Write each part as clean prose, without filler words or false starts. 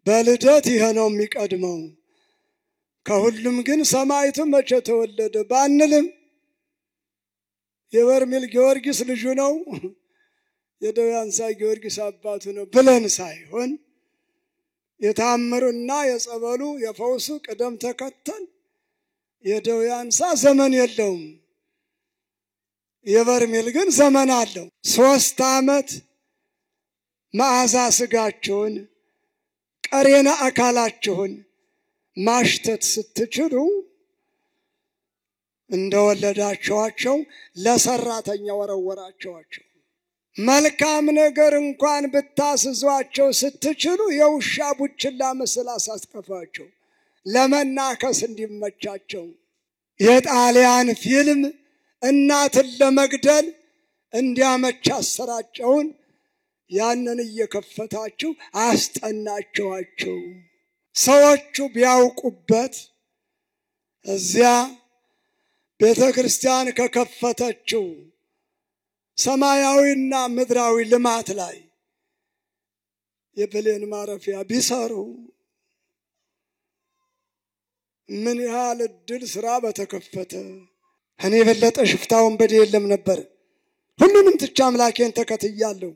በልደት ይሄ ነው የሚቀድመው። ከሁሉም ግን ሰማዕቱ መቼ ተወለደ ባንልም የበርሜል ጊዮርጊስ ልጁ ነው፣ የደውያንሳ ጊዮርጊስ አባቱ ነው ብለን ሳይሆን የታምሩና የጸበሉ የፈውሱ ቅደም ተከተል የደውያንሳ ዘመን የለውም፣ የበርሜል ግን ዘመን አለው። 3 ዓመት መዓዛ ስጋቸውን ቀሬና አካላቸውን ማሽተት ስትችሉ እንደወለዳቸዋቸው ለሰራተኛ ወረወራቸዋቸው። መልካም ነገር እንኳን ብታስዟቸው ስትችሉ የውሻ ቡችላ ምስል አሳስቀፋቸው ለመናከስ እንዲመቻቸው። የጣሊያን ፊልም እናትን ለመግደል እንዲያመች አሰራጨውን ያንን እየከፈታችሁ አስጠናቸዋቸው። ሰዎቹ ቢያውቁበት እዚያ ቤተክርስቲያን ከከፈተችው ሰማያዊና ምድራዊ ልማት ላይ የብሌን ማረፊያ ቢሰሩ ምን ያህል እድል ስራ በተከፈተ። እኔ የበለጠ ሽፍታ ወንበዴ የለም ነበር። ሁሉንም ትቼ አምላኬን ተከትያለሁ።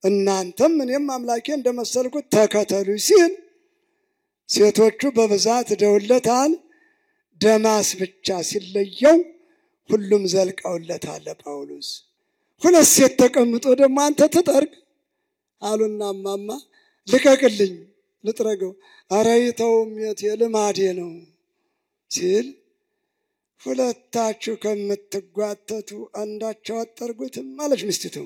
እናንተም እኔም አምላኬን እንደመሰልኩት ተከተሉ ሲል ሴቶቹ በብዛት ደውለታል። ደማስ ብቻ ሲለየው ሁሉም ዘልቀውለታል። ጳውሎስ 2 ሴት ተቀምጦ ደግሞ አንተ ተጠርግ አሉና ማማ ልቀቅልኝ ልጥረገው። ኧረ ይተውም የልማዴ ነው ሲል ሁለታችሁ ከምትጓተቱ አንዳቸው አጠርጉትም አለች ሚስቲቱ።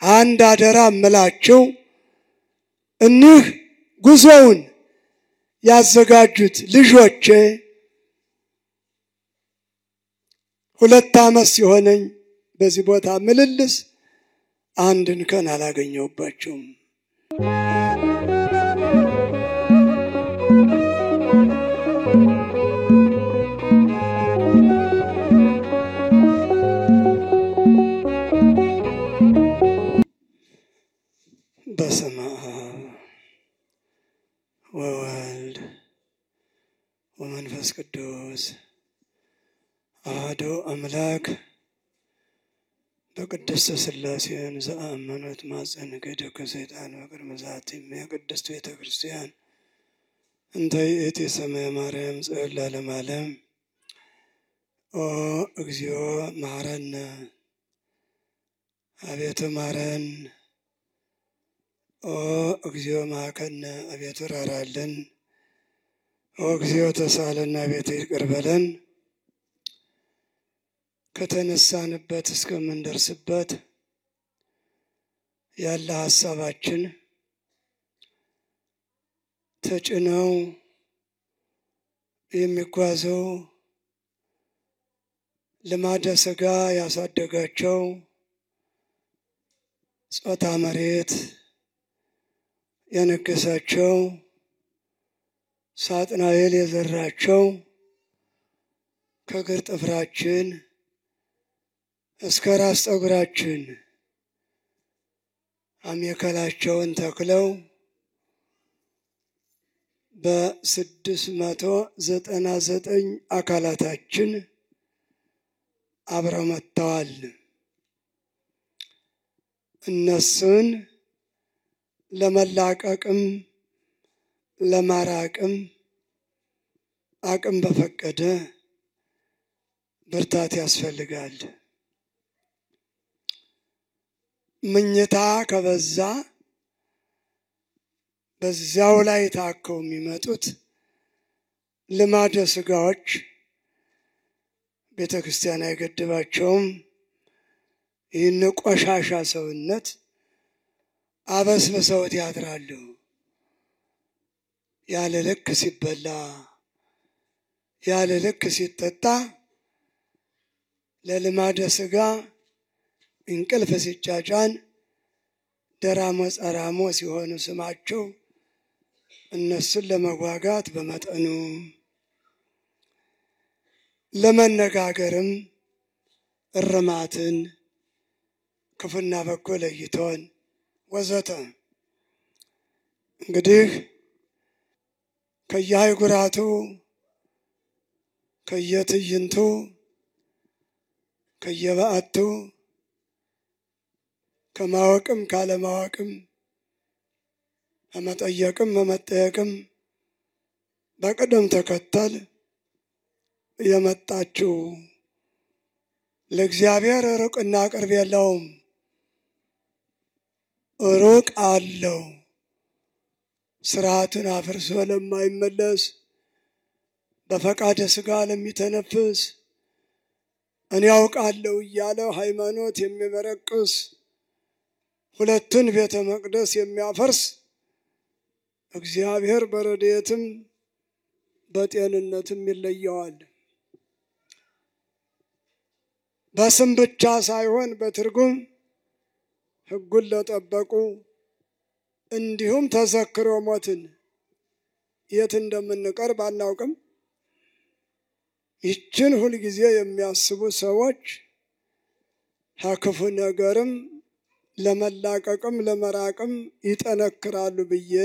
አንድ አደራ እምላችሁ እኒህ ጉዞውን ያዘጋጁት ልጆቼ 2 ዓመት ሲሆነኝ በዚህ ቦታ ምልልስ አንድን ቀን አላገኘሁባቸውም። በስመ አብ ወወልድ ወመንፈስ ቅዱስ አሐዱ አምላክ በቅድስት ሥላሴን ዘአመኑት ማጸንገደ ከሰይጣን በቅድመ ዛቲ የቅድስት ቤተ ክርስቲያን እንተ ይእቲ ሰማየ ማርያም ጽዮን ለዓለመ ዓለም። ኦ እግዚኦ መሐረነ፣ አቤቱ ማረን። ኦ እግዚኦ መሐከነ፣ አቤቱ ራራልን። ኦ እግዚኦ ተሳለና፣ አቤቱ ይቅር በለን። ከተነሳንበት እስከምንደርስበት ያለ ሐሳባችን ተጭነው የሚጓዘው ልማደ ሥጋ ያሳደጋቸው ጾታ መሬት የነገሳቸው ሳጥናኤል የዘራቸው ከእግር ጥፍራችን እስከ ራስ ፀጉራችን አሜከላቸውን ተክለው በ699 አካላታችን አብረው መጥተዋል። እነሱን ለመላቀቅም ለማራቅም አቅም በፈቀደ ብርታት ያስፈልጋል። ምኝታ ከበዛ በዚያው ላይ ታከው የሚመጡት ልማደ ሥጋዎች ቤተ ክርስቲያን አይገድባቸውም። ይህን ቆሻሻ ሰውነት አበስብሰውት ያድራሉ። ያለ ልክ ሲበላ ያለ ልክ ሲጠጣ ለልማደ ሥጋ እንቅልፍ ሲጫጫን ደራሞ ጸራሞ ሲሆኑ ስማቸው እነሱን ለመዋጋት በመጠኑ ለመነጋገርም እርማትን ክፉና በጎ ለይቶን ወዘተ እንግዲህ ከየአህጉራቱ ከየትዕይንቱ ከየበዓቱ ከማወቅም ካለማወቅም ከመጠየቅም ከመጠየቅም በቅደም ተከተል የመጣችው ለእግዚአብሔር ሩቅና ቅርብ የለውም፣ ሩቅ አለው። ስርዓቱን አፍርሶ ለማይመለስ በፈቃደ ሥጋ ለሚተነፍስ እኔ ያውቃለሁ እያለ ሃይማኖት የሚበረቅስ ሁለቱን ቤተ መቅደስ የሚያፈርስ እግዚአብሔር በረድኤትም በጤንነትም ይለየዋል። በስም ብቻ ሳይሆን በትርጉም ሕጉን ለጠበቁ እንዲሁም ተዘክሮ ሞትን የት እንደምንቀርብ አናውቅም። ይችን ሁልጊዜ የሚያስቡ ሰዎች ከክፉ ነገርም ለመላቀቅም ለመራቅም ይጠነክራሉ ብዬ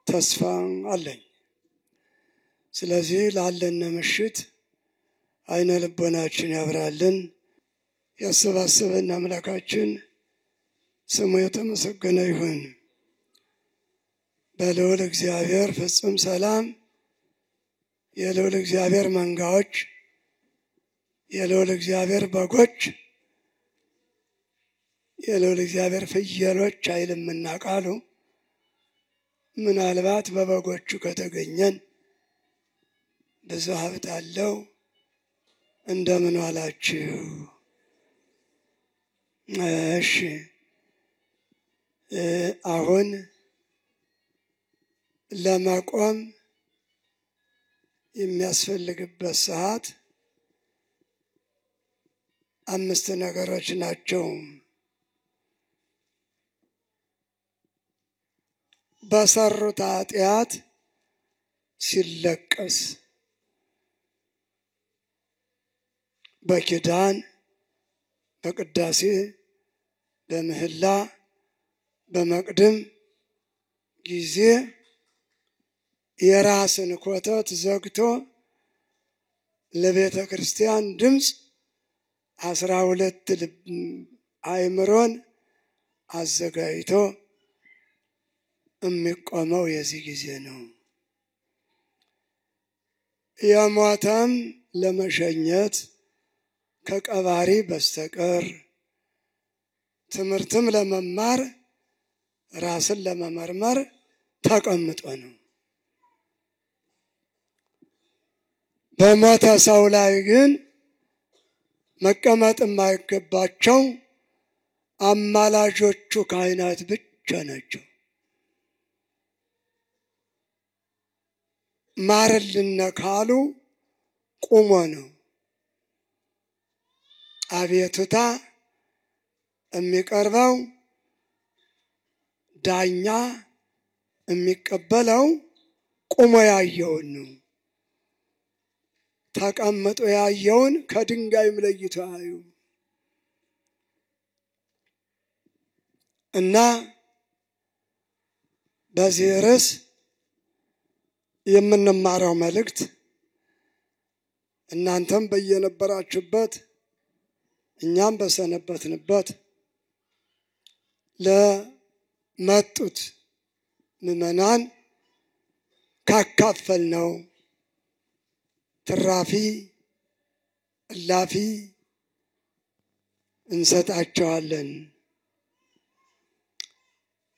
ተስፋ አለኝ። ስለዚህ ላለነ ምሽት አይነ ልቦናችን ያብራልን። ያሰባሰበን አምላካችን ስሙ የተመሰገነ ይሁን። በልዑል እግዚአብሔር ፍጹም ሰላም የልዑል እግዚአብሔር መንጋዎች የልዑል እግዚአብሔር በጎች የልዑል እግዚአብሔር ፍየሎች አይልምና ቃሉ ምናልባት በበጎቹ ከተገኘን ብዙ ሀብት አለው። እንደምን ዋላችሁ? እሺ አሁን ለመቆም የሚያስፈልግበት ሰዓት 5 ነገሮች ናቸው። በሰሩት ኃጢአት ሲለቀስ በኪዳን በቅዳሴ በምህላ በመቅድም ጊዜ የራስን ኮተት ዘግቶ ለቤተ ክርስቲያን ድምፅ 12 አእምሮን አዘጋጅቶ የሚቆመው የዚህ ጊዜ ነው። የሞተም ለመሸኘት ከቀባሪ በስተቀር ትምህርትም ለመማር ራስን ለመመርመር ተቀምጦ ነው። በሞተ ሰው ላይ ግን መቀመጥ የማይገባቸው አማላጆቹ ካህናት ብቻ ናቸው። ማርልን ካሉ ቁሞ ነው። አቤቱታ የሚቀርበው ዳኛ የሚቀበለው ቁሞ ያየውን ነው። ተቀምጦ ያየውን ከድንጋይም ለይቶ አዩ እና በዚህ ርዕስ የምንማረው መልእክት እናንተም በየነበራችሁበት እኛም በሰነበትንበት ለመጡት ምዕመናን ካካፈልነው ትራፊ እላፊ እንሰጣቸዋለን።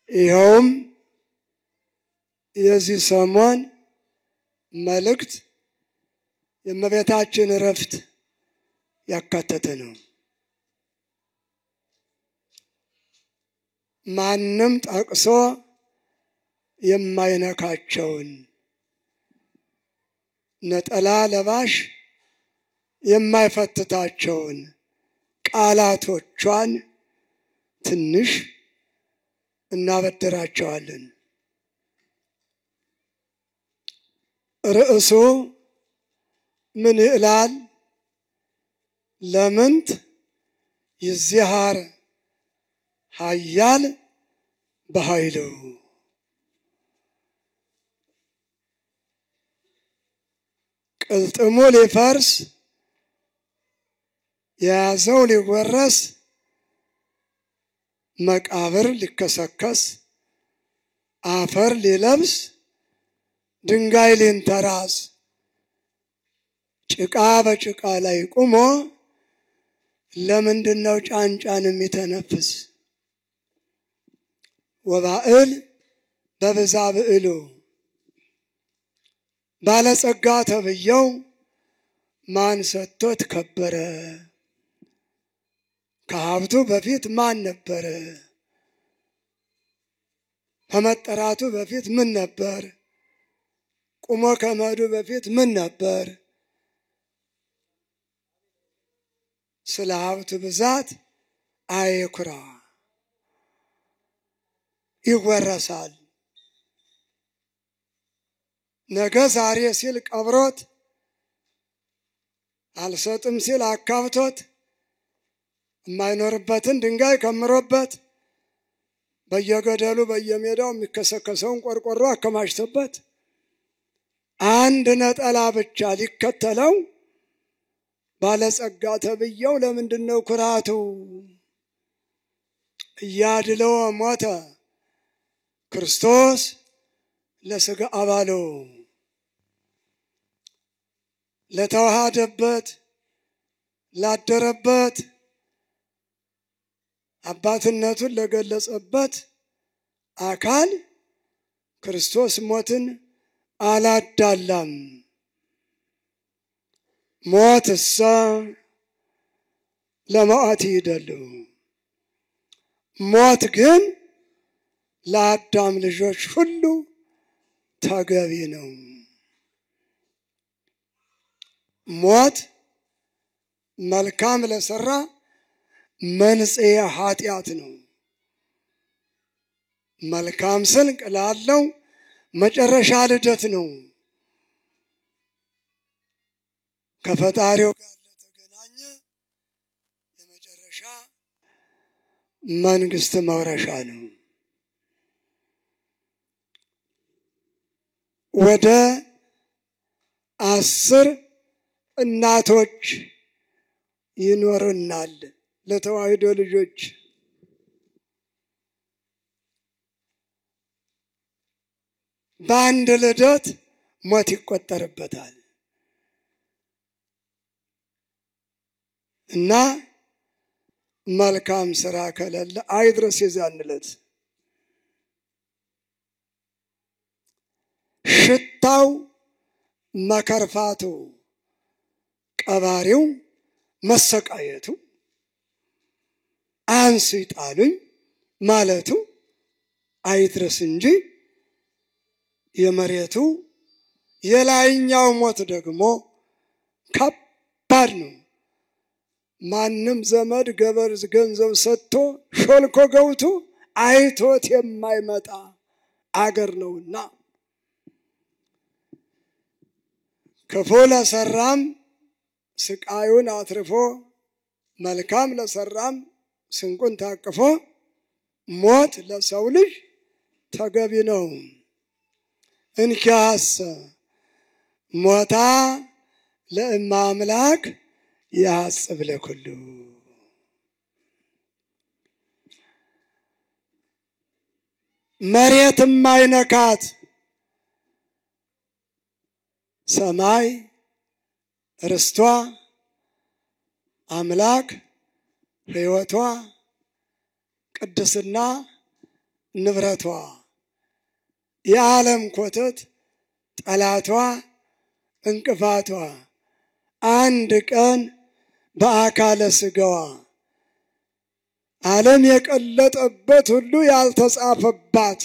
ይኸውም የዚህ ሰሞን መልእክት የእመቤታችን ዕረፍት ያካተተ ነው። ማንም ጠቅሶ የማይነካቸውን ነጠላ ለባሽ የማይፈትታቸውን ቃላቶቿን ትንሽ እናበድራቸዋለን። ርዕሱ ምን ይላል? ለምንት ይዚሃር ኃያል በኃይሉ። ቅልጥሙ ሊፈርስ የያዘው ሊወረስ መቃብር ሊከሰከስ አፈር ሊለብስ ድንጋይ ሊንተራስ ጭቃ በጭቃ ላይ ቆሞ ለምንድነው ጫንጫን የሚተነፍስ? ወባእል በብዛ ብዕሉ ባለጸጋ ተብየው ማን ሰጥቶት ከበረ? ከሀብቱ በፊት ማን ነበረ? ከመጠራቱ በፊት ምን ነበር? ቁሞ ከመሄዱ በፊት ምን ነበር? ስለ ሀብቱ ብዛት አይኩራ፣ ይወረሳል። ነገ ዛሬ ሲል ቀብሮት አልሰጥም ሲል አካብቶት የማይኖርበትን ድንጋይ ከምሮበት በየገደሉ በየሜዳው የሚከሰከሰውን ቆርቆሮ አከማችቶበት አንድ ነጠላ ብቻ ሊከተለው ባለጸጋ ተብየው ለምንድነው ኩራቱ? እያድለው ሞተ ክርስቶስ ለሥጋ አባሉ ለተዋሃደበት ላደረበት አባትነቱን ለገለጸበት አካል ክርስቶስ ሞትን አላዳላም። ሞትሰ ለመዓት ይደሉ ሞት ግን ለአዳም ልጆች ሁሉ ተገቢ ነው። ሞት መልካም ለሰራ መንጽሔ ኃጢአት ነው። መልካም ስንቅ ላለው መጨረሻ ልደት ነው። ከፈጣሪው ጋር ለተገናኘ የመጨረሻ መንግስት መውረሻ ነው። ወደ 10 እናቶች ይኖሩናል ለተዋሕዶ ልጆች። በአንድ ልደት ሞት ይቆጠርበታል እና መልካም ስራ ከሌለ አይድረስ የዛን ዕለት። ሽታው መከርፋቱ ቀባሪው መሰቃየቱ አንስ ይጣሉኝ ማለቱ አይድረስ እንጂ የመሬቱ የላይኛው ሞት ደግሞ ከባድ ነው። ማንም ዘመድ ገንዘብ ሰጥቶ ሾልኮ ገብቶ አይቶት የማይመጣ አገር ነውና ክፉ ለሰራም ስቃዩን አትርፎ መልካም ለሰራም ስንቁን ታቅፎ ሞት ለሰው ልጅ ተገቢ ነው። እንኪያስ ሞታ ለእመ አምላክ ያጽብ ለኩሉ መሬት የማይነካት ሰማይ ርስቷ አምላክ ሕይወቷ ቅድስና ንብረቷ የዓለም ኮተት ጠላቷ እንቅፋቷ አንድ ቀን በአካለ ሥጋዋ ዓለም የቀለጠበት ሁሉ ያልተጻፈባት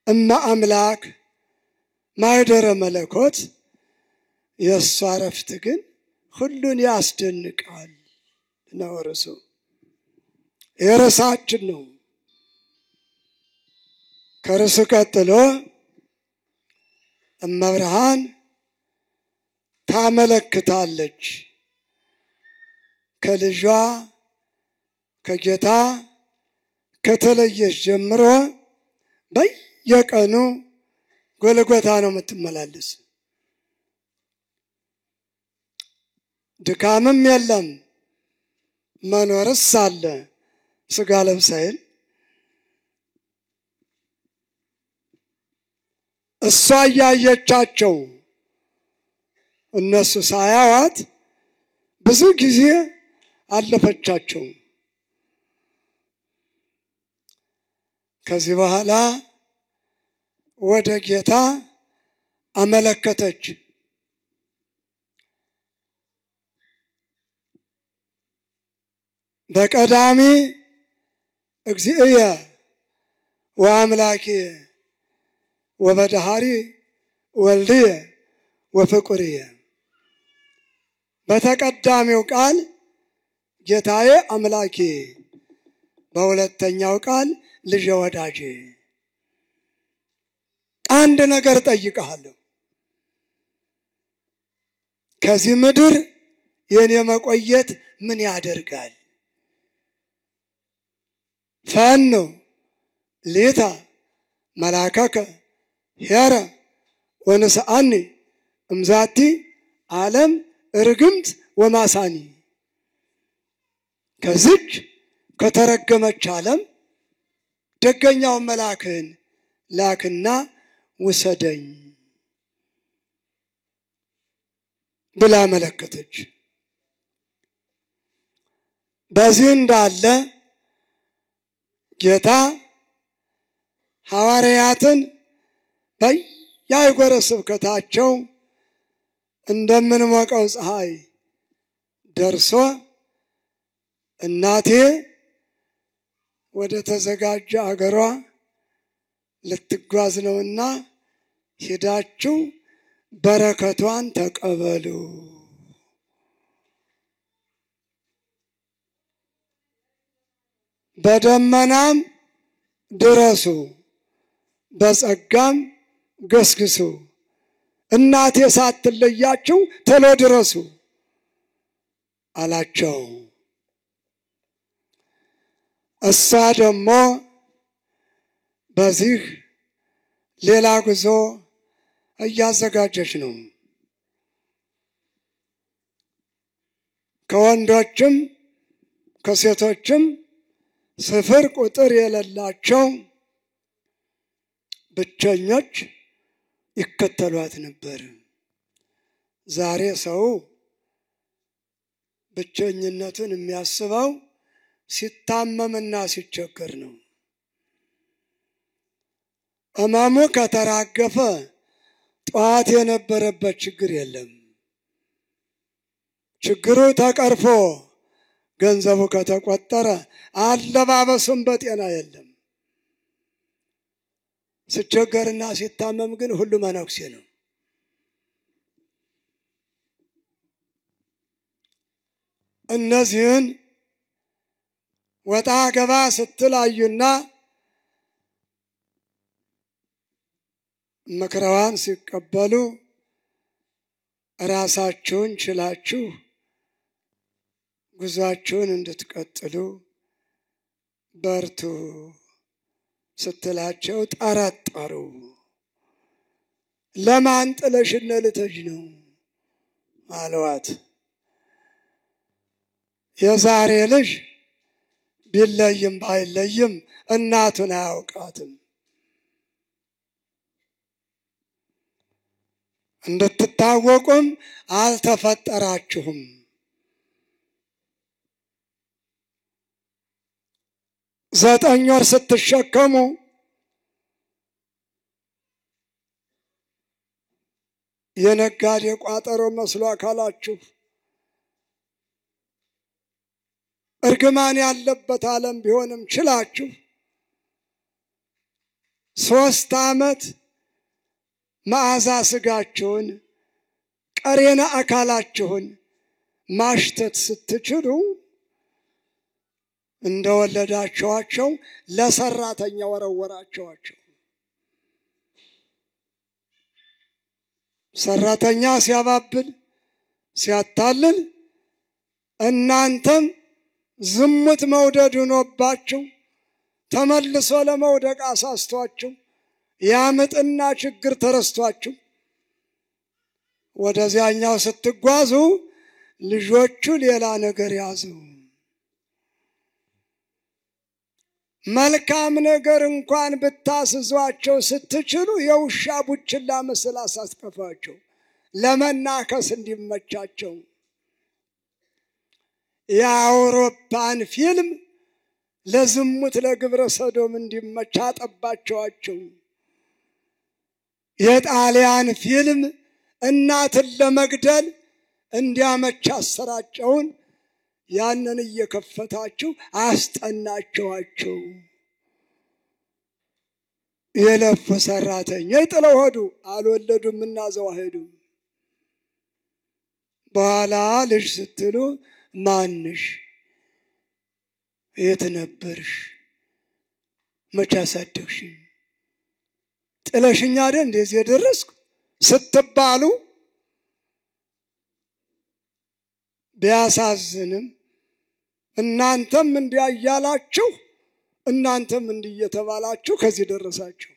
እመ አምላክ ማኅደረ መለኮት የእሷ ዕረፍት ግን ሁሉን ያስደንቃል ነው። ርዕሱ የርዕሳችን ነው። ከርዕሱ ቀጥሎ እመብርሃን ታመለክታለች። ከልጇ ከጌታ ከተለየች ጀምሮ በየቀኑ ጎልጎታ ነው የምትመላለስ። ድካምም የለም መኖርስ አለ ስጋ ለብሰን እሷ ያያቻቸው እነሱ ሳያዋት ብዙ ጊዜ አለፈቻቸው። ከዚህ በኋላ ወደ ጌታ አመለከተች። በቀዳሚ እግዚእየ ወአምላኬ ወበዳሃሪ ወልድየ ወፍቁርየ። በተቀዳሚው ቃል ጌታዬ አምላኬ፣ በሁለተኛው ቃል ልጄ ወዳጄ። አንድ ነገር ጠይቀሃለሁ። ከዚህ ምድር የኔ መቆየት ምን ያደርጋል? ፈኖ ሌታ መላከከ ሄረ ወንስአኒ እምዛቲ ዓለም ርግምት ወማሳኒ። ከዚች ከተረገመች ዓለም ደገኛውን መልአክህን ላክና ውሰደኝ ብላ መለከተች። በዚህ እንዳለ ጌታ ሐዋርያትን በየአህጉረ ስብከታቸው እንደምንሞቀው ፀሐይ ደርሶ እናቴ ወደ ተዘጋጀ አገሯ ልትጓዝ ነውና ሄዳችሁ በረከቷን ተቀበሉ፣ በደመናም ድረሱ፣ በጸጋም ገስግሱ፣ እናቴ ሳትለያችሁ ቶሎ ድረሱ አላቸው። እሷ ደግሞ በዚህ ሌላ ጉዞ እያዘጋጀች ነው። ከወንዶችም ከሴቶችም ስፍር ቁጥር የሌላቸው ብቸኞች ይከተሏት ነበር። ዛሬ ሰው ብቸኝነቱን የሚያስበው ሲታመምና ሲቸገር ነው። ሕመሙ ከተራገፈ ጠዋት የነበረበት ችግር የለም። ችግሩ ተቀርፎ ገንዘቡ ከተቆጠረ አለባበሱም በጤና የለም። ሲቸገርና ሲታመም ግን ሁሉ መነኩሴ ነው። እነዚህን ወጣ ገባ ስትላዩና ምክረዋን ሲቀበሉ ራሳችሁን ችላችሁ ጉዟችሁን እንድትቀጥሉ በርቱ ስትላቸው ጠረጠሩ። ለማን ጥለሽን ልትሄጂ ነው አለዋት። የዛሬ ልጅ ቢለይም ባይለይም እናቱን አያውቃትም። እንድትታወቁም አልተፈጠራችሁም። ዘጠኝ ወር ስትሸከሙ የነጋዴ ቋጠሮ መስሎ አካላችሁ እርግማን ያለበት ዓለም ቢሆንም ችላችሁ 3 ዓመት መዓዛ ስጋችሁን ቀሬና አካላችሁን ማሽተት ስትችሉ እንደወለዳችኋቸው ለሰራተኛ ወረወራችኋቸው። ሰራተኛ ሲያባብል ሲያታልል እናንተም ዝሙት መውደድ ሆኖባችሁ ተመልሶ ለመውደቅ አሳስቷችሁ ያምጥና ችግር ተረስቷችሁ ወደዚያኛው ስትጓዙ ልጆቹ ሌላ ነገር ያዙ። መልካም ነገር እንኳን ብታስዟቸው ስትችሉ የውሻ ቡችላ ምስል አሳስቀፋቸው ለመናከስ እንዲመቻቸው። የአውሮፓን ፊልም ለዝሙት ለግብረ ሰዶም እንዲመች አጠባቸዋቸው። የጣሊያን ፊልም እናትን ለመግደል እንዲያመች አሰራጨውን ያንን እየከፈታችሁ አስጠናቸዋቸው። የለፉ ሰራተኛ ጥለው ሄዱ። አልወለዱም እና ዘው ሄዱ። በኋላ ልጅ ስትሉ ማንሽ? የት ነበርሽ? መቼ አሳደግሽኝ? ጥለሽኝ አይደል እንደዚህ የደረስኩ ስትባሉ ቢያሳዝንም እናንተም እንዲያያላችሁ እናንተም እንዲየተባላችሁ ከዚህ ደረሳችሁ።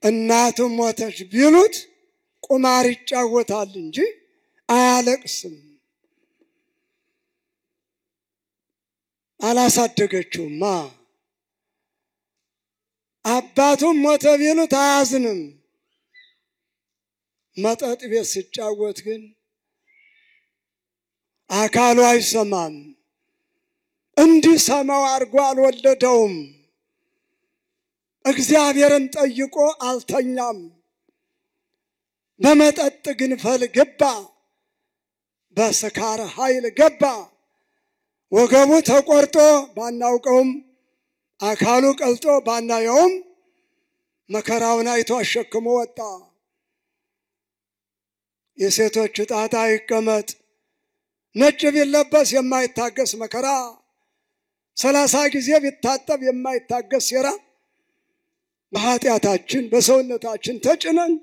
እናቱ ሞተች ቢሉት ቁማር ይጫወታል እንጂ አያለቅስም። አላሳደገችውማ። አባቱም ሞተ ቢሉት አያዝንም። መጠጥ ቤት ሲጫወት ግን አካሉ አይሰማም። እንዲሰማው አድርጎ አልወለደውም። እግዚአብሔርን ጠይቆ አልተኛም። በመጠጥ ግንፈል ገባ፣ በስካር ኃይል ገባ። ወገቡ ተቆርጦ ባናውቀውም አካሉ ቀልጦ ባናየውም መከራውን አይቶ አሸክሞ ወጣ። የሴቶች ጣጣ ይቀመጥ። ነጭ ቢለበስ የማይታገስ መከራ፣ 30 ጊዜ ቢታጠብ የማይታገስ ሴራ በኃጢአታችን በሰውነታችን ተጭነን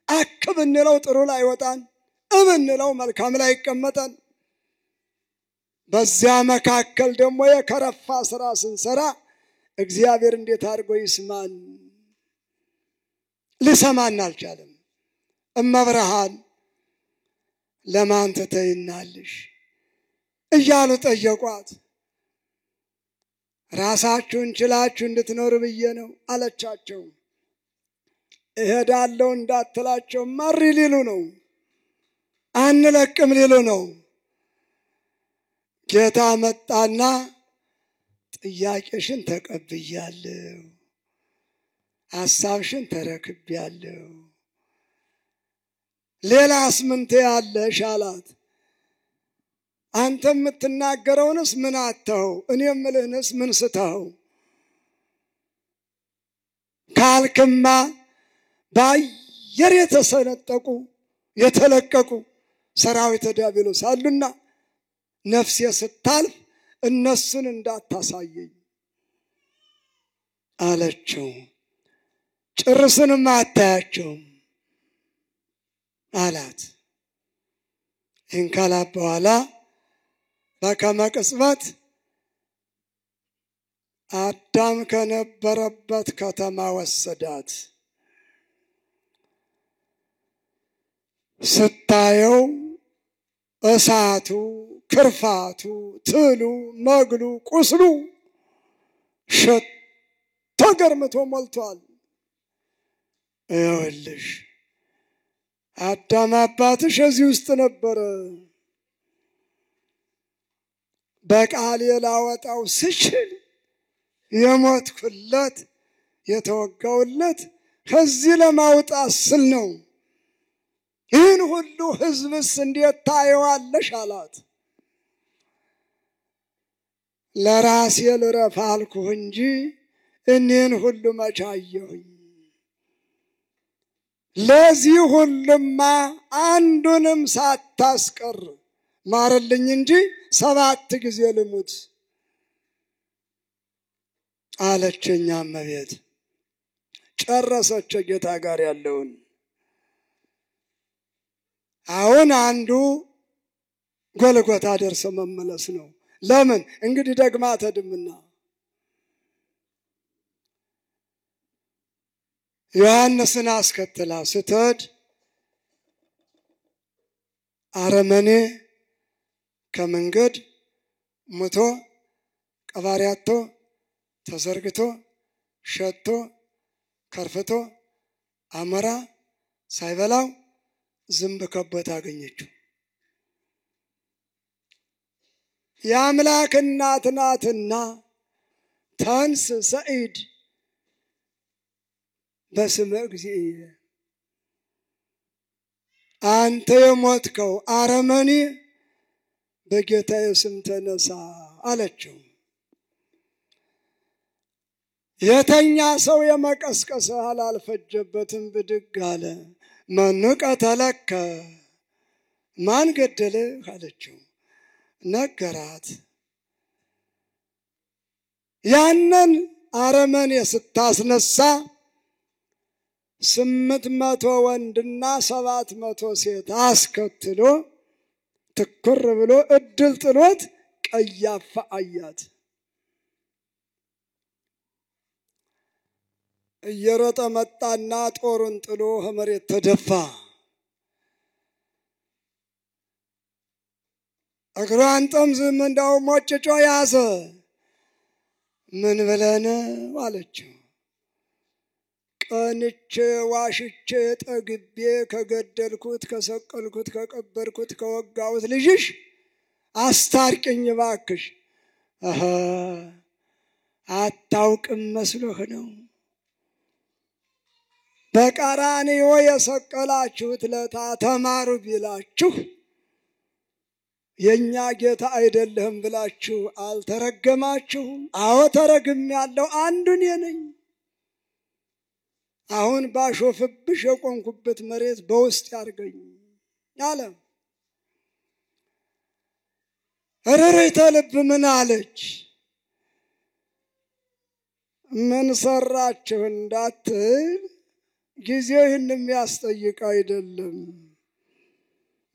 አክብ እንለው ጥሩ ላይ ወጣን፣ እብንለው መልካም ላይ ይቀመጣል። በዚያ መካከል ደግሞ የከረፋ ስራ ስንሰራ እግዚአብሔር እንዴት አድርጎ ይስማን? ሊሰማን አልቻለም። እመብርሃን ለማን ትተይናለሽ እያሉ ጠየቋት። ራሳችሁን ችላችሁ እንድትኖሩ ብዬ ነው አለቻቸው። እሄዳለሁ እንዳትላቸው ማሪ ሊሉ ነው፣ አንለቅም ሊሉ ነው። ጌታ መጣና ጥያቄሽን ተቀብያለሁ፣ ሐሳብሽን ተረክቤያለሁ፣ ሌላስ ምን ትያለሽ አላት። አንተ የምትናገረውንስ ምን አተው? እኔ የምልህንስ ምን ስተው? ካልክማ በአየር የተሰነጠቁ የተለቀቁ ሰራዊተ ዲያብሎስ አሉና ነፍሴ ስታልፍ እነሱን እንዳታሳየኝ አለችው። ጭርስንም አታያቸውም አላት። ይህን ካላት በኋላ በከመ ቅጽበት አዳም ከነበረበት ከተማ ወሰዳት። ስታየው እሳቱ፣ ክርፋቱ፣ ትሉ፣ መግሉ፣ ቁስሉ ሸቶ ገርምቶ ሞልቷል። ይኸውልሽ አዳም አባትሽ እዚህ ውስጥ ነበረ። በቃል ላወጣው ስችል የሞትኩለት የተወጋውለት ከዚህ ለማውጣት ስል ነው። ይህን ሁሉ ሕዝብስ እንዴት ታየዋለሽ አላት። ለራሴ ልረፍ አልኩህ እንጂ እኔን ሁሉ መቼ አየሁኝ? ለዚህ ሁሉማ አንዱንም ሳታስቀር ማረልኝ እንጂ 7 ጊዜ ልሙት አለችኝ። እመቤት ጨረሰች ጌታ ጋር ያለውን። አሁን አንዱ ጎልጎታ ደርሶ መመለስ ነው። ለምን እንግዲህ ደግማ ተድምና ዮሐንስን አስከትላ ስትሄድ አረመኔ ከመንገድ ሞቶ ቀባሪያቶ ተዘርግቶ ሸቶ ከርፍቶ አመራ ሳይበላው ዝንብ ከቦት አገኘችው። የአምላክ እናት ናትና ተንስ ሰዒድ በስመ እግዚእ አንተ የሞትከው አረመኔ በጌታዬ ስም ተነሳ አለችው። የተኛ ሰው የመቀስቀስ አልፈጀበትም፣ ብድግ አለ። መኑ ቀተለከ ማን ገደለህ አለችው። ነገራት። ያንን አረመኔ ስታስነሳ 800 ወንድና 700 ሴት አስከትሎ ትኩር ብሎ እድል ጥሎት ቀያፋ አያት። እየሮጠ መጣና ጦሩን ጥሎ መሬት ተደፋ። እግሯን ጠምዝም እንዳው ሞጭጮ ያዘ። ምን ብለን አለችው። ቀንቼ ዋሽቼ ጠግቤ ከገደልኩት ከሰቀልኩት ከቀበርኩት ከወጋሁት ልጅሽ አስታርቅኝ ባክሽ። አታውቅም መስሎህ ነው። በቀራንዮ የሰቀላችሁት ለታ ተማሩ ቢላችሁ የኛ ጌታ አይደለም ብላችሁ አልተረገማችሁም? አዎ ተረግም ያለው አንዱን የነኝ። አሁን ባሾፍብሽ የቆንኩበት መሬት በውስጥ ያርገኝ አለ። እረረይተ ልብ ምን አለች? ምን ሰራችሁ እንዳትል ጊዜው ይህን የሚያስጠይቅ አይደለም።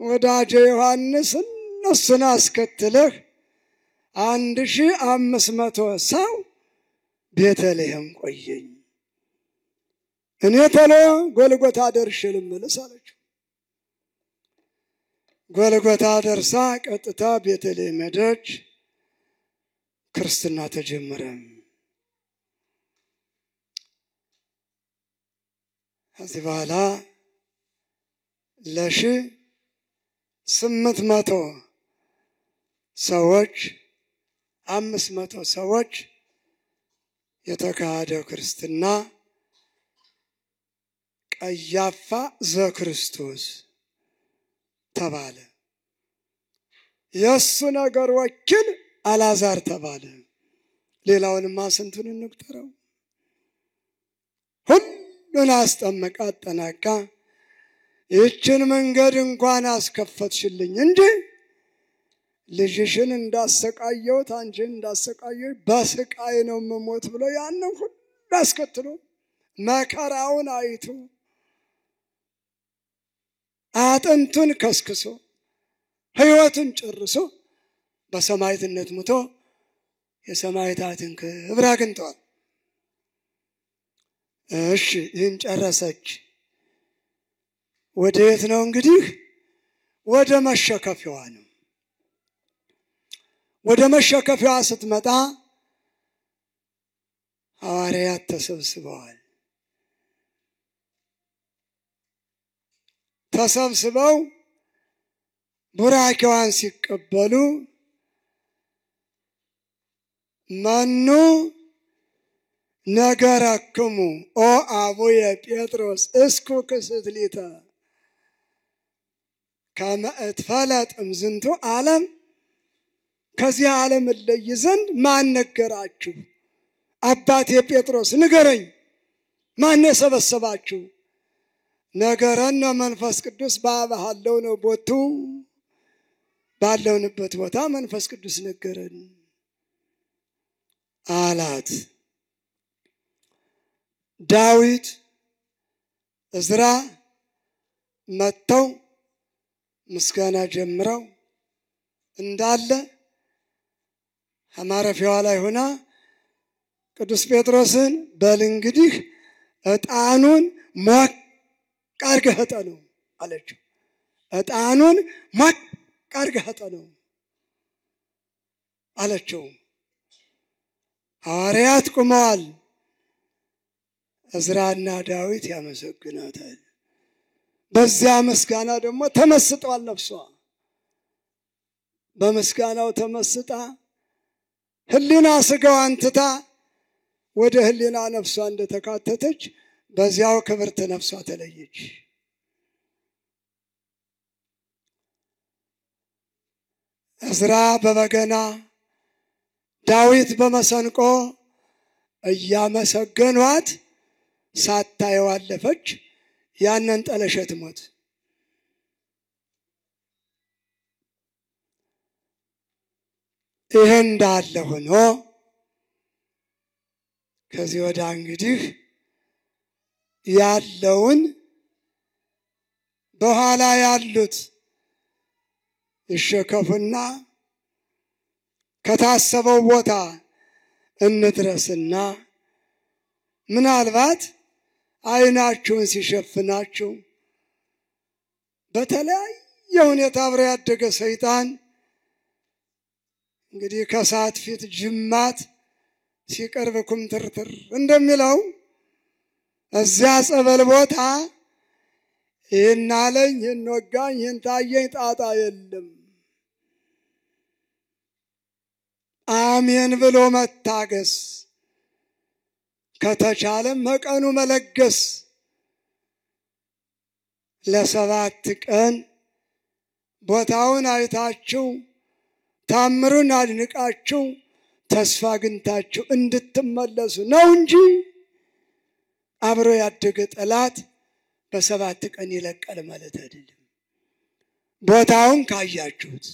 ወዳጄ ዮሐንስ እነሱን አስከትለህ 1500 ሰው ቤተልሔም ቆየኝ፣ እኔ ተሎ ጎልጎታ ደርሼ ልመለስ አለችው። ጎልጎታ ደርሳ ቀጥታ ቤተልሔም ሄደች። ክርስትና ተጀመረ። ከዚህ በኋላ 800 ሰዎች 500 ሰዎች የተካሄደው ክርስትና ቀያፋ ዘክርስቶስ ተባለ። የሱ ነገር ወኪል አልዓዛር ተባለ። ሌላውንማ ስንቱን እንቁጠረው። ሁሉን አስጠመቃ አጠናቃ። ይህችን መንገድ እንኳን አስከፈትሽልኝ እንጂ ልጅሽን እንዳሰቃየሁት አንቺን እንዳሰቃየሁ በስቃይ ነው የምሞት ብሎ ያንን ሁሉ አስከትሎ መከራውን አይቶ አጥንቱን ከስክሶ ሕይወቱን ጨርሶ በሰማዕትነት ሞቶ የሰማዕታትን ክብር አግኝቷል። እሺ ይህን ጨረሰች። ወደ የት ነው እንግዲህ? ወደ መሸከፊያዋ ነው። ወደ መሸከፊያዋ ስትመጣ ሐዋርያት ተሰብስበዋል። ተሰብስበው ቡራኬዋን ሲቀበሉ መኑ ነገረክሙ ኦ አቡየ ጴጥሮስ እስኩ ክስት ሊተ ከመ እትፈለጥ እምዝንቱ ዓለም ከዚህ ዓለም እለይ ዘንድ ማን ነገራችሁ? አባቴ ጴጥሮስ ንገረኝ፣ ማን የሰበሰባችሁ? ነገረን መንፈስ ቅዱስ ባባሃለው ነው ቦቱ ባለውንበት ቦታ መንፈስ ቅዱስ ነገረን አላት። ዳዊት እዝራ መጥተው ምስጋና ጀምረው እንዳለ ማረፊያዋ ላይ ሆና ቅዱስ ጴጥሮስን በል እንግዲህ ዕጣኑን ሞቅ አድርገህ ዕጠነው አለችው። ዕጣኑን ሞቅ አድርገህ አጠነው አለችው። ሐዋርያት ቆመዋል። ዕዝራና ዳዊት ያመሰግናታል። በዚያ ምስጋና ደግሞ ተመስጧል ነፍሷ። በምስጋናው ተመስጣ ህሊና ስጋዋን ትታ ወደ ህሊና ነፍሷ እንደተካተተች በዚያው ክብርት ነፍሷ ተለየች። ዕዝራ በበገና ዳዊት በመሰንቆ እያመሰገኗት ሳታየው አለፈች ያንን ጠለሸት ሞት። ይህ እንዳለ ሆኖ ከዚህ ወደ እንግዲህ ያለውን በኋላ ያሉት ይሸከፉና ከታሰበው ቦታ እንድረስና ምናልባት አይናችሁን ሲሸፍናችሁ በተለያየ ሁኔታ አብሮ ያደገ ሰይጣን እንግዲህ ከሰዓት ፊት ጅማት ሲቀርብ ኩምትርትር እንደሚለው እዚያ ጸበል ቦታ ይህን አለኝ ይህን ወጋኝ ይህን ታየኝ ጣጣ የለም። አሜን ብሎ መታገስ ከተቻለም መቀኑ መለገስ ለ7 ቀን ቦታውን አይታችሁ ታምሩን አድንቃችሁ ተስፋ አግኝታችሁ እንድትመለሱ ነው እንጂ አብሮ ያደገ ጠላት በ7 ቀን ይለቃል ማለት አይደለም። ቦታውን ካያችሁት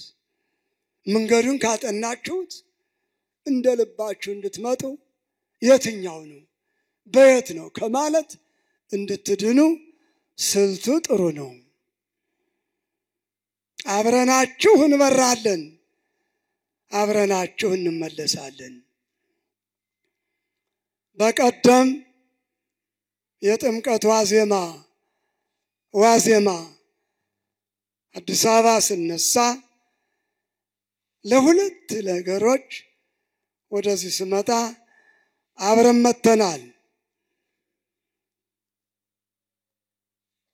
መንገዱን ካጠናችሁት እንደ ልባችሁ እንድትመጡ የትኛው ነው በየት ነው ከማለት እንድትድኑ ስልቱ ጥሩ ነው። አብረናችሁ እንበራለን፣ አብረናችሁ እንመለሳለን። በቀደም የጥምቀት ዋዜማ አዲስ አበባ ስነሳ ለሁለት ነገሮች ወደዚህ ስመጣ አብረን መተናል።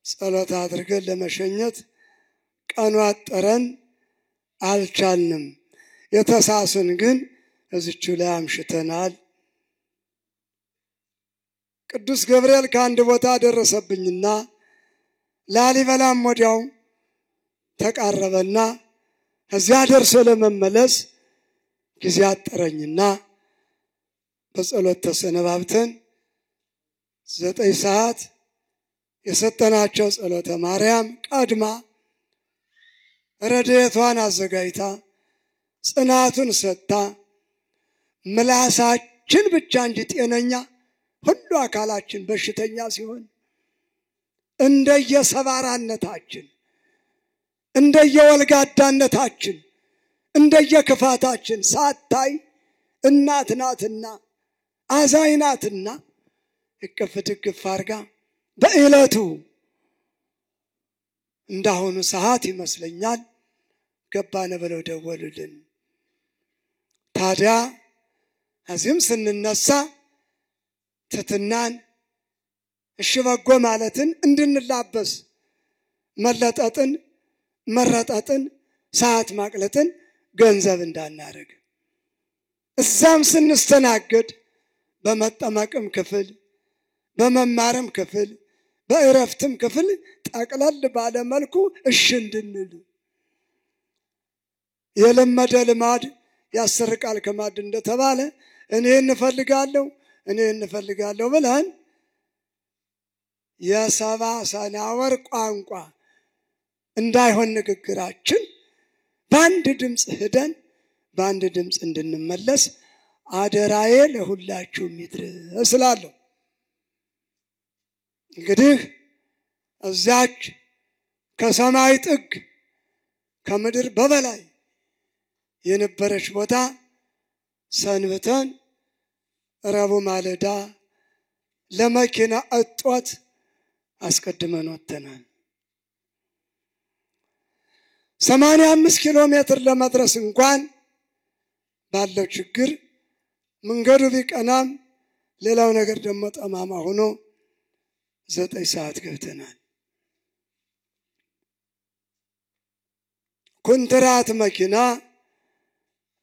ጸሎት አድርገን ለመሸኘት ቀኑ አጠረን አልቻልንም። የተሳሱን ግን እዚቹ ላይ አምሽተናል። ቅዱስ ገብርኤል ከአንድ ቦታ ደረሰብኝና ላሊበላም ወዲያው ተቃረበና እዚያ ደርሶ ለመመለስ ጊዜ አጠረኝና በጸሎት ተሰነባብተን 9 ሰዓት የሰጠናቸው ጸሎተ ማርያም ቀድማ ረድኤቷን አዘጋጅታ ጽናቱን ሰጥታ ምላሳችን ብቻ እንጂ ጤነኛ ሁሉ አካላችን በሽተኛ ሲሆን እንደየሰባራነታችን እንደየወልጋዳነታችን እንደየክፋታችን ሳታይ እናት ናትና አዛኝ ናትና እቅፍ ድግፍ አድርጋ በእለቱ እንዳሁኑ ሰዓት ይመስለኛል ገባነ ብለው ደወሉልን። ታዲያ እዚህም ስንነሳ ትትናን እሺ በጎ ማለትን እንድንላበስ መለጠጥን መረጠጥን ሰዓት ማቅለጥን ገንዘብ እንዳናረግ እዛም ስንስተናገድ በመጠመቅም ክፍል በመማርም ክፍል በእረፍትም ክፍል ጠቅለል ባለ መልኩ እሺ እንድንል የለመደ ልማድ ያሰርቃል ከማድ እንደተባለ እኔ እንፈልጋለሁ ብለን የሰባ ሰናወር ቋንቋ እንዳይሆን ንግግራችን በአንድ ድምፅ ሄደን በአንድ ድምፅ እንድንመለስ አደራዬ ለሁላችሁም ይድረስ እላለሁ። እንግዲህ እዛች ከሰማይ ጥግ ከምድር በበላይ የነበረች ቦታ ሰንብተን ረቡዕ ማለዳ ለመኪና እጦት አስቀድመን ወጥተናል። 85 ኪሎ ሜትር ለመድረስ እንኳን ባለው ችግር መንገዱ ቢቀናም ሌላው ነገር ደግሞ ጠማማ ሆኖ 9 ሰዓት ገብተናል። ኮንትራት መኪና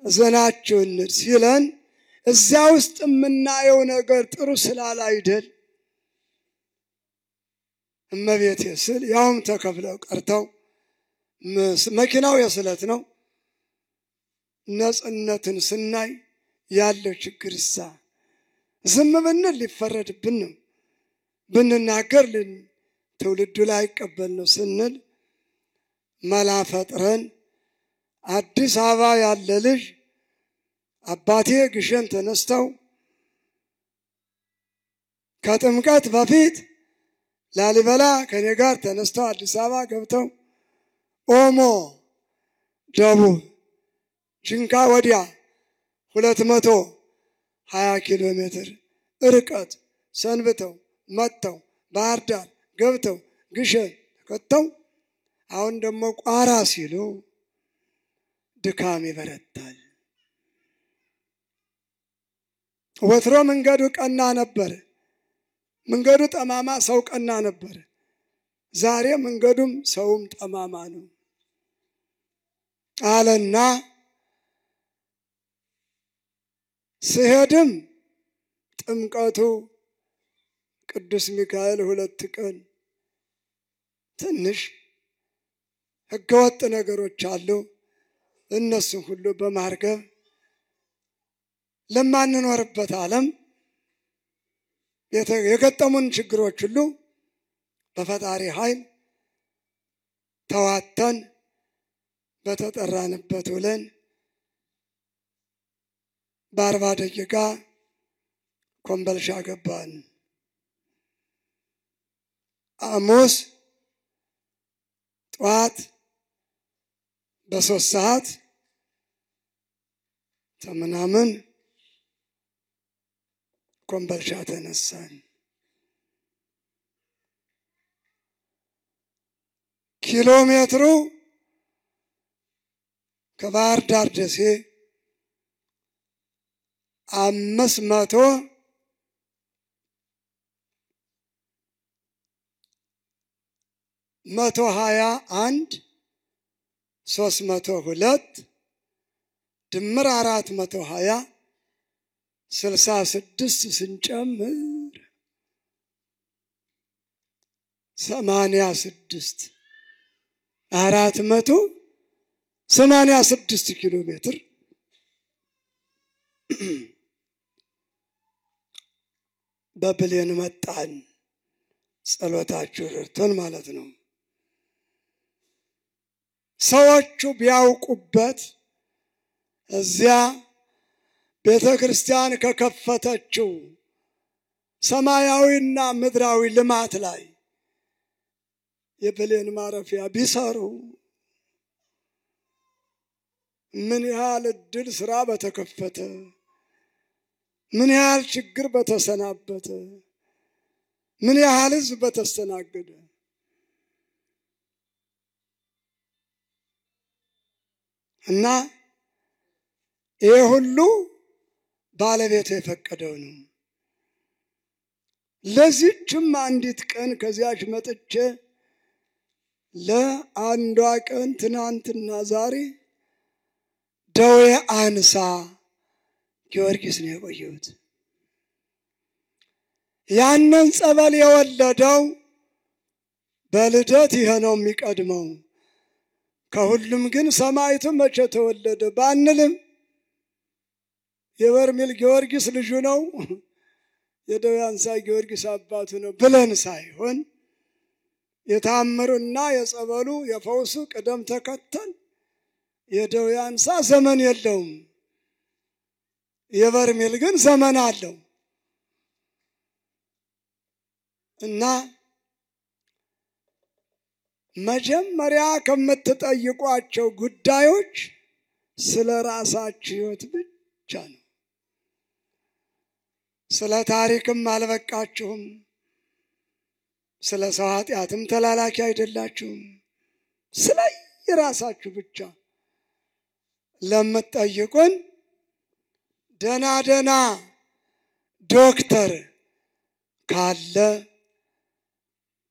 ዘናችሁን ሲለን እዚያ ውስጥ የምናየው ነገር ጥሩ ስላል አይደል እመቤቴ ስል ያውም ተከፍለው ቀርተው መኪናው የስለት ነው። ነጽነትን ስናይ ያለው ችግርሳ ዝም ብንል ሊፈረድብን ነው፣ ብንናገር ትውልዱ ላይ አይቀበል ነው ስንል መላ ፈጥረን አዲስ አበባ ያለ ልጅ አባቴ ግሸን ተነስተው ከጥምቀት በፊት ላሊበላ ከኔ ጋር ተነስተው አዲስ አበባ ገብተው ኦሞ ደቡብ ጅንካ ወዲያ 220 ኪሎ ሜትር ርቀት ሰንብተው መጥተው ባህር ዳር ገብተው ግሸን ተከተው አሁን ደግሞ ቋራ ሲሉ ድካም ይበረታል። ወትሮ መንገዱ ቀና ነበር፣ መንገዱ ጠማማ ሰው ቀና ነበር። ዛሬ መንገዱም ሰውም ጠማማ ነው አለና ስሄድም ጥምቀቱ ቅዱስ ሚካኤል 2 ቀን ትንሽ ህገወጥ ነገሮች አሉ። እነሱ ሁሉ በማርገብ ለማንኖርበት ዓለም የገጠሙን ችግሮች ሁሉ በፈጣሪ ኃይል ተዋተን በተጠራንበት ውለን በ40 ደቂቃ ኮምቦልቻ ገባን። ሐሙስ ጠዋት በ3 ሰዓት ተምናምን ኮምቦልቻ ተነሳን። ኪሎ ሜትሩ ከባህር ዳር ደሴ 121 302 ድምር 420 66 ስንጨምር 86 486 ኪሎ ሜትር በብሌን መጣን። ጸሎታችሁ ረድቶን ማለት ነው። ሰዎቹ ቢያውቁበት እዚያ ቤተክርስቲያን ከከፈተችው ሰማያዊና ምድራዊ ልማት ላይ የብሌን ማረፊያ ቢሰሩ ምን ያህል እድል ስራ በተከፈተ፣ ምን ያህል ችግር በተሰናበተ፣ ምን ያህል ህዝብ በተስተናገደ። እና ይሄ ሁሉ ባለቤቱ የፈቀደው ነው። ለዚህችም አንዲት ቀን ከዚያች መጥቼ ለአንዷ ቀን ትናንትና ዛሬ ደዌ አንሳ ጊዮርጊስ ነው የቆየሁት። ያንን ጸበል የወለደው በልደት ይሄ ነው የሚቀድመው። ከሁሉም ግን ሰማዕቱ መቼ ተወለደ ባንልም የበርሜል ጊዮርጊስ ልጁ ነው፣ የደዌ አንሳ ጊዮርጊስ አባቱ ነው ብለን ሳይሆን የታምሩና የጸበሉ የፈውሱ ቅደም ተከተል የደዌ አንሳ ዘመን የለውም፣ የበርሜል ግን ዘመን አለው። እና መጀመሪያ ከምትጠይቋቸው ጉዳዮች ስለ ራሳችሁ ሕይወት ብቻ ነው። ስለ ታሪክም አልበቃችሁም፣ ስለ ሰው ኃጢአትም ተላላኪ አይደላችሁም። ስለ የራሳችሁ ብቻ ለምትጠይቁን ደና ዶክተር ካለ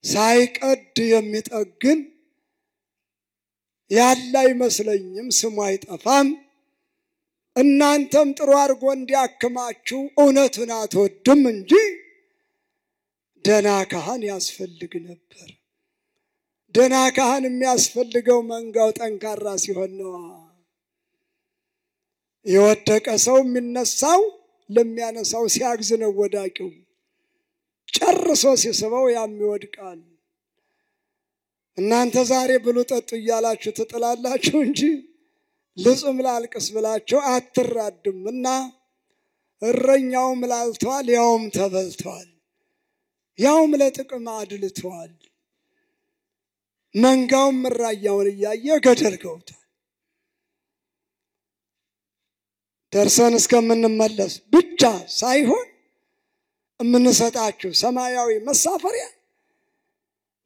ሳይቀድ የሚጠግን ያለ አይመስለኝም፣ ስሙ አይጠፋም። እናንተም ጥሩ አድርጎ እንዲያክማችሁ እውነቱን አትወድም እንጂ ደና ካህን ያስፈልግ ነበር። ደና ካህን የሚያስፈልገው መንጋው ጠንካራ ሲሆን ነው። የወደቀ ሰው የሚነሳው ለሚያነሳው ሲያግዝ ነው ወዳቂው። ጨርሶ ሲስበው ያም ይወድቃል። እናንተ ዛሬ ብሉ ጠጡ እያላችሁ ትጥላላችሁ እንጂ ልጹም ላልቅስ ብላችሁ አትራዱምና እረኛውም ላልቷል፣ ያውም ተበልቷል፣ ያውም ለጥቅም አድልቷል። መንጋውም ራያውን እያየ ገደል ገብቷል። ደርሰን እስከምንመለስ ብቻ ሳይሆን የምንሰጣችሁ ሰማያዊ መሳፈሪያ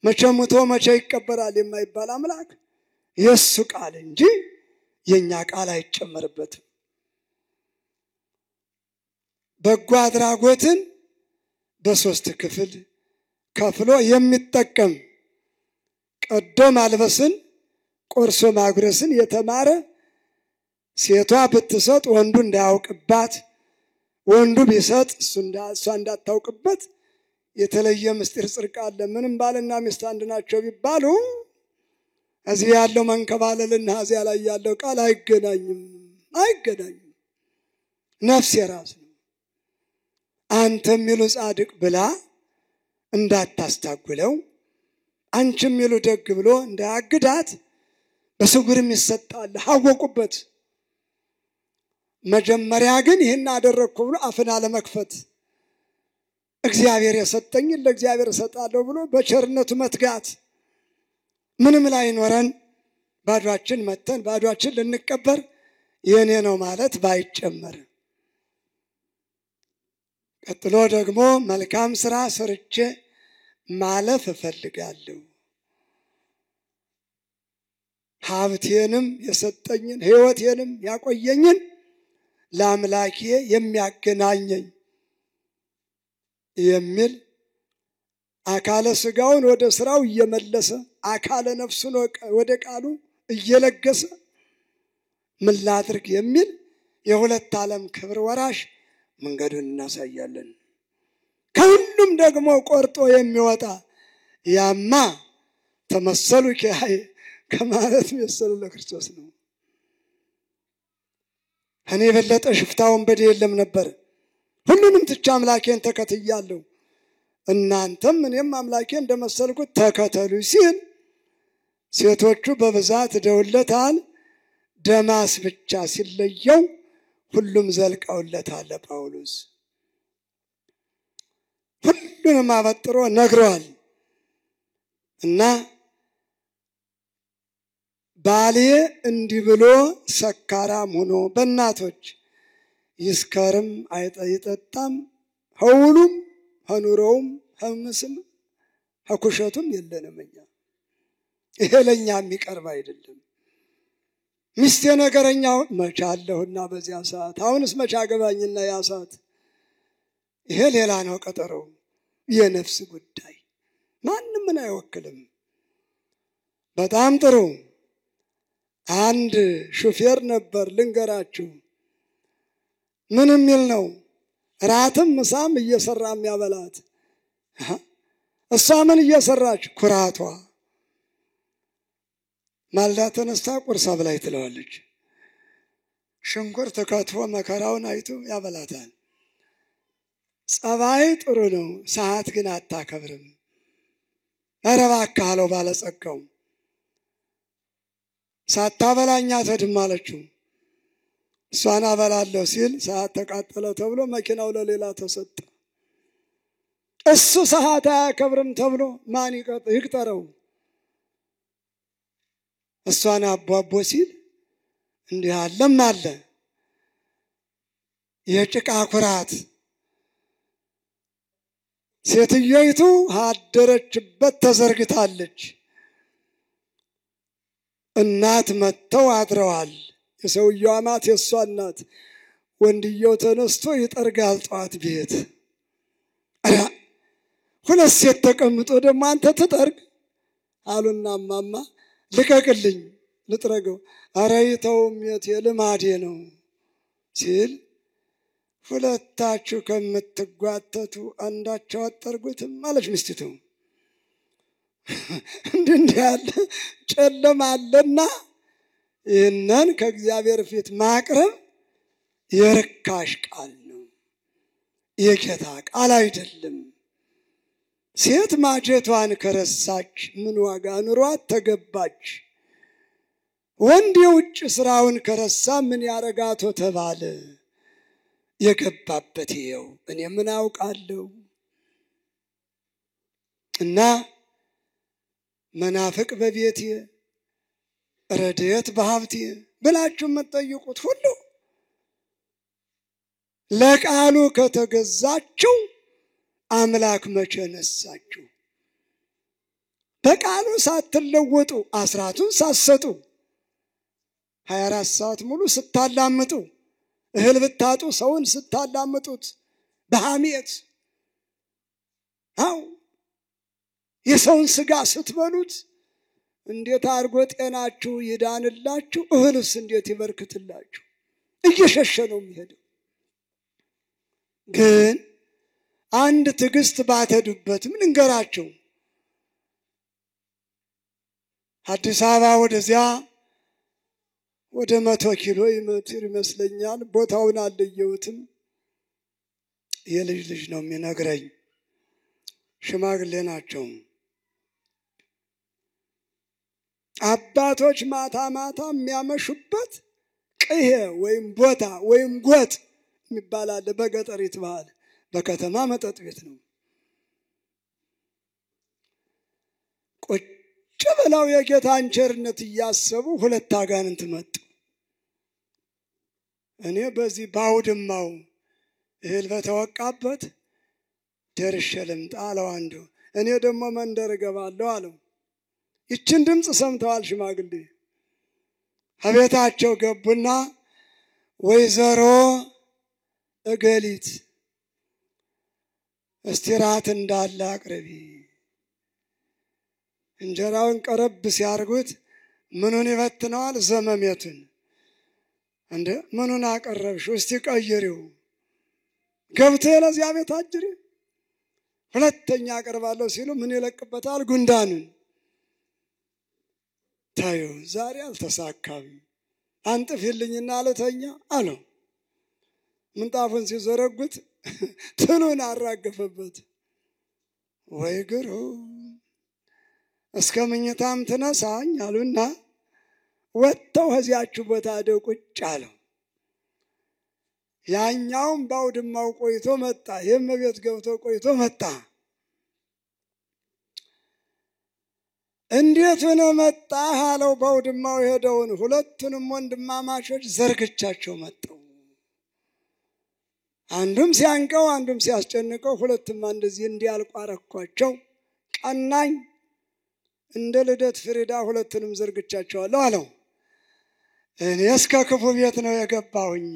መቼ ሙቶ መቼ ይቀበራል የማይባል አምላክ የሱ ቃል እንጂ የኛ ቃል አይጨመርበትም። በጎ አድራጎትን በሶስት ክፍል ከፍሎ የሚጠቀም ቀዶ ማልበስን ቆርሶ ማጉረስን የተማረ ሴቷ ብትሰጥ ወንዱ እንዳያውቅባት፣ ወንዱ ቢሰጥ እሷ እንዳታውቅበት የተለየ ምስጢር ጽድቅ አለ። ምንም ባልና ሚስት አንድ ናቸው ቢባሉ እዚህ ያለው መንከባለልና እዚያ ላይ ያለው ቃል አይገናኝም። ነፍስ የራስ ነው። አንተ የሚሉ ጻድቅ ብላ እንዳታስታጉለው፣ አንቺ የሚሉ ደግ ብሎ እንዳያግዳት በስጉርም ይሰጣል አወቁበት። መጀመሪያ ግን ይህን አደረግኩ ብሎ አፍና ለመክፈት እግዚአብሔር የሰጠኝን ለእግዚአብሔር እሰጣለሁ ብሎ በቸርነቱ መትጋት። ምንም ላይ ኖረን ባዷችን መተን ባዷችን ልንቀበር የኔ ነው ማለት ባይጨመር። ቀጥሎ ደግሞ መልካም ስራ ሰርቼ ማለፍ እፈልጋለሁ። ሀብቴንም የሰጠኝን ሕይወቴንም ያቆየኝን ለአምላኬ የሚያገናኘኝ የሚል አካለ ስጋውን ወደ ስራው እየመለሰ አካለ ነፍሱን ወደ ቃሉ እየለገሰ ምን ላድርግ የሚል የሁለት ዓለም ክብር ወራሽ መንገዱን እናሳያለን። ከሁሉም ደግሞ ቆርጦ የሚወጣ ያማ ተመሰሉ ከማለት መሰሉ ለክርስቶስ ነው። እኔ የበለጠ ሽፍታ ወንበዴ የለም ነበር፣ ሁሉንም ትቼ አምላኬን ተከትያለሁ፣ እናንተም እኔም አምላኬን እንደመሰልኩት ተከተሉ ሲል ሴቶቹ በብዛት ደውለታል። ደማስ ብቻ ሲለየው ሁሉም ዘልቀውለታል። ጳውሎስ ሁሉንም አበጥሮ ነግሯል። እና ባሌ እንዲህ ብሎ ሰካራም ሆኖ በእናቶች ይስከርም አይጠጣም፣ ሀውሉም ሀኑሮውም ሀምስም ሀኩሸቱም የለንም እኛ። ይሄ ለኛ የሚቀርብ አይደለም። ሚስቴ ነገረኛው መቻለሁና በዚያ ሰዓት አሁንስ መቻ ገባኝና ያ ሰዓት ይሄ ሌላ ነው ቀጠሮ። የነፍስ ጉዳይ ማንም ምን አይወክልም። በጣም ጥሩ። አንድ ሹፌር ነበር ልንገራችሁ። ምን የሚል ነው? ራትም ምሳም እየሰራ የሚያበላት እሷ ምን እየሰራች ኩራቷ ማልዳ ተነስታ ቁርስ አብላይ ትለዋለች። ሽንኩርት ከትፎ መከራውን አይቶ ያበላታል። ጸባይ ጥሩ ነው፣ ሰዓት ግን አታከብርም። ኧረ እባክህ አለው ባለጸጋው። ሳታበላኛ አትሄድም አለችው። እሷን አበላለሁ ሲል ሰዓት ተቃጠለ ተብሎ መኪናው ለሌላ ተሰጠ። እሱ ሰዓት አያከብርም ተብሎ ማን ይቅጠረው? እሷን አቧቦ ሲል እንዲህ አለም አለ። የጭቃ ኩራት ሴትዮይቱ አደረችበት ተዘርግታለች። እናት መጥተው አድረዋል። የሰውየው አማት የሷ እናት። ወንድየው ተነስቶ ይጠርጋል ጠዋት ቤት። ሁለት ሴት ተቀምጦ ደግሞ አንተ ትጠርግ አሉና እማማ ልቀቅልኝ ልጥረገው። ኧረ ይተውም የልማዴ ነው ሲል ሁለታችሁ ከምትጓተቱ አንዳቸው አጠርጉትም አለች ሚስቲቱ። እንዲህ ያለ ጨለማ አለና ይህንን ከእግዚአብሔር ፊት ማቅረብ የርካሽ ቃል ነው፣ የጌታ ቃል አይደለም። ሴት ማጀቷን ከረሳች ምን ዋጋ ኑሯት ተገባች? ወንድ የውጭ ስራውን ከረሳ ምን ያረጋቶ ተባለ? የገባበት ይኸው እኔ ምን አውቃለሁ። እና መናፍቅ በቤቴ ረድኤት በሀብቴ ብላችሁ የምትጠይቁት ሁሉ ለቃሉ ከተገዛችሁ አምላክ መቼ ነሳችሁ? በቃሉ ሳትለወጡ አስራቱን ሳትሰጡ 24 ሰዓት ሙሉ ስታላምጡ እህል ብታጡ ሰውን ስታላምጡት በሐሜት የሰውን ስጋ ስትበሉት እንዴት አድርጎ ጤናችሁ ይዳንላችሁ? እህልስ እንዴት ይበርክትላችሁ? እየሸሸ ነው የሚሄደው። ግን አንድ ትዕግስት ባትሄዱበት ምን እንገራቸው? አዲስ አበባ ወደዚያ ወደ 100 ኪሎ ይመስለኛል። ቦታውን አልለየሁትም። የልጅ ልጅ ነው የሚነግረኝ። ሽማግሌ ናቸው። አባቶች ማታ ማታ የሚያመሹበት ቅሄ ወይም ቦታ ወይም ጎጥ የሚባል አለ በገጠሪት ባህል። በከተማ መጠጥ ቤት ነው። ቁጭ ብለው የጌታን ቸርነት እያሰቡ ሁለት አጋንንት መጡ። እኔ በዚህ ባውድማው እህል በተወቃበት ደርሼ ልምጣ አለው አንዱ። እኔ ደግሞ መንደር እገባለሁ አለው። ይችን ድምፅ ሰምተዋል ሽማግሌ። ከቤታቸው ገቡና ወይዘሮ እገሊት እስቲ ራት እንዳለ አቅርቢ። እንጀራውን ቀረብ ሲያርጉት ምኑን ይበትነዋል? ዘመሜቱን። እንደ ምኑን አቀረብሽው? እስቲ ቀይሪው። ገብቶ ለዚያ ቤት አጅሪ ሁለተኛ አቀርባለሁ ሲሉ ምን ይለቅበታል? ጉንዳኑን። ታዩ ዛሬ አልተሳካም። አንጥፊልኝና ልተኛ አለው። ምንጣፉን ሲዘረጉት ትሉን አራገፈበት። ወይ ግሩ እስከ መኝታም ትነሳኝ አሉና ወጥተው ከዚያችሁ ቦታ ሄደው ቁጭ አለው። ያኛውም ባውድማው ቆይቶ መጣ። ይህም ቤት ገብቶ ቆይቶ መጣ። እንዴት ሆነ መጣ አለው። ባውድማው ሄደውን ሁለቱንም ወንድማማቾች ዘርግቻቸው መጣው። አንዱም ሲያንቀው አንዱም ሲያስጨንቀው ሁለቱም እንደዚህ እንዲያልቁ አረኳቸው። ቀናኝ እንደ ልደት ፍሪዳ ሁለቱንም ዘርግቻቸዋለሁ አለው። እኔ እስከ ክፉ ቤት ነው የገባሁኝ።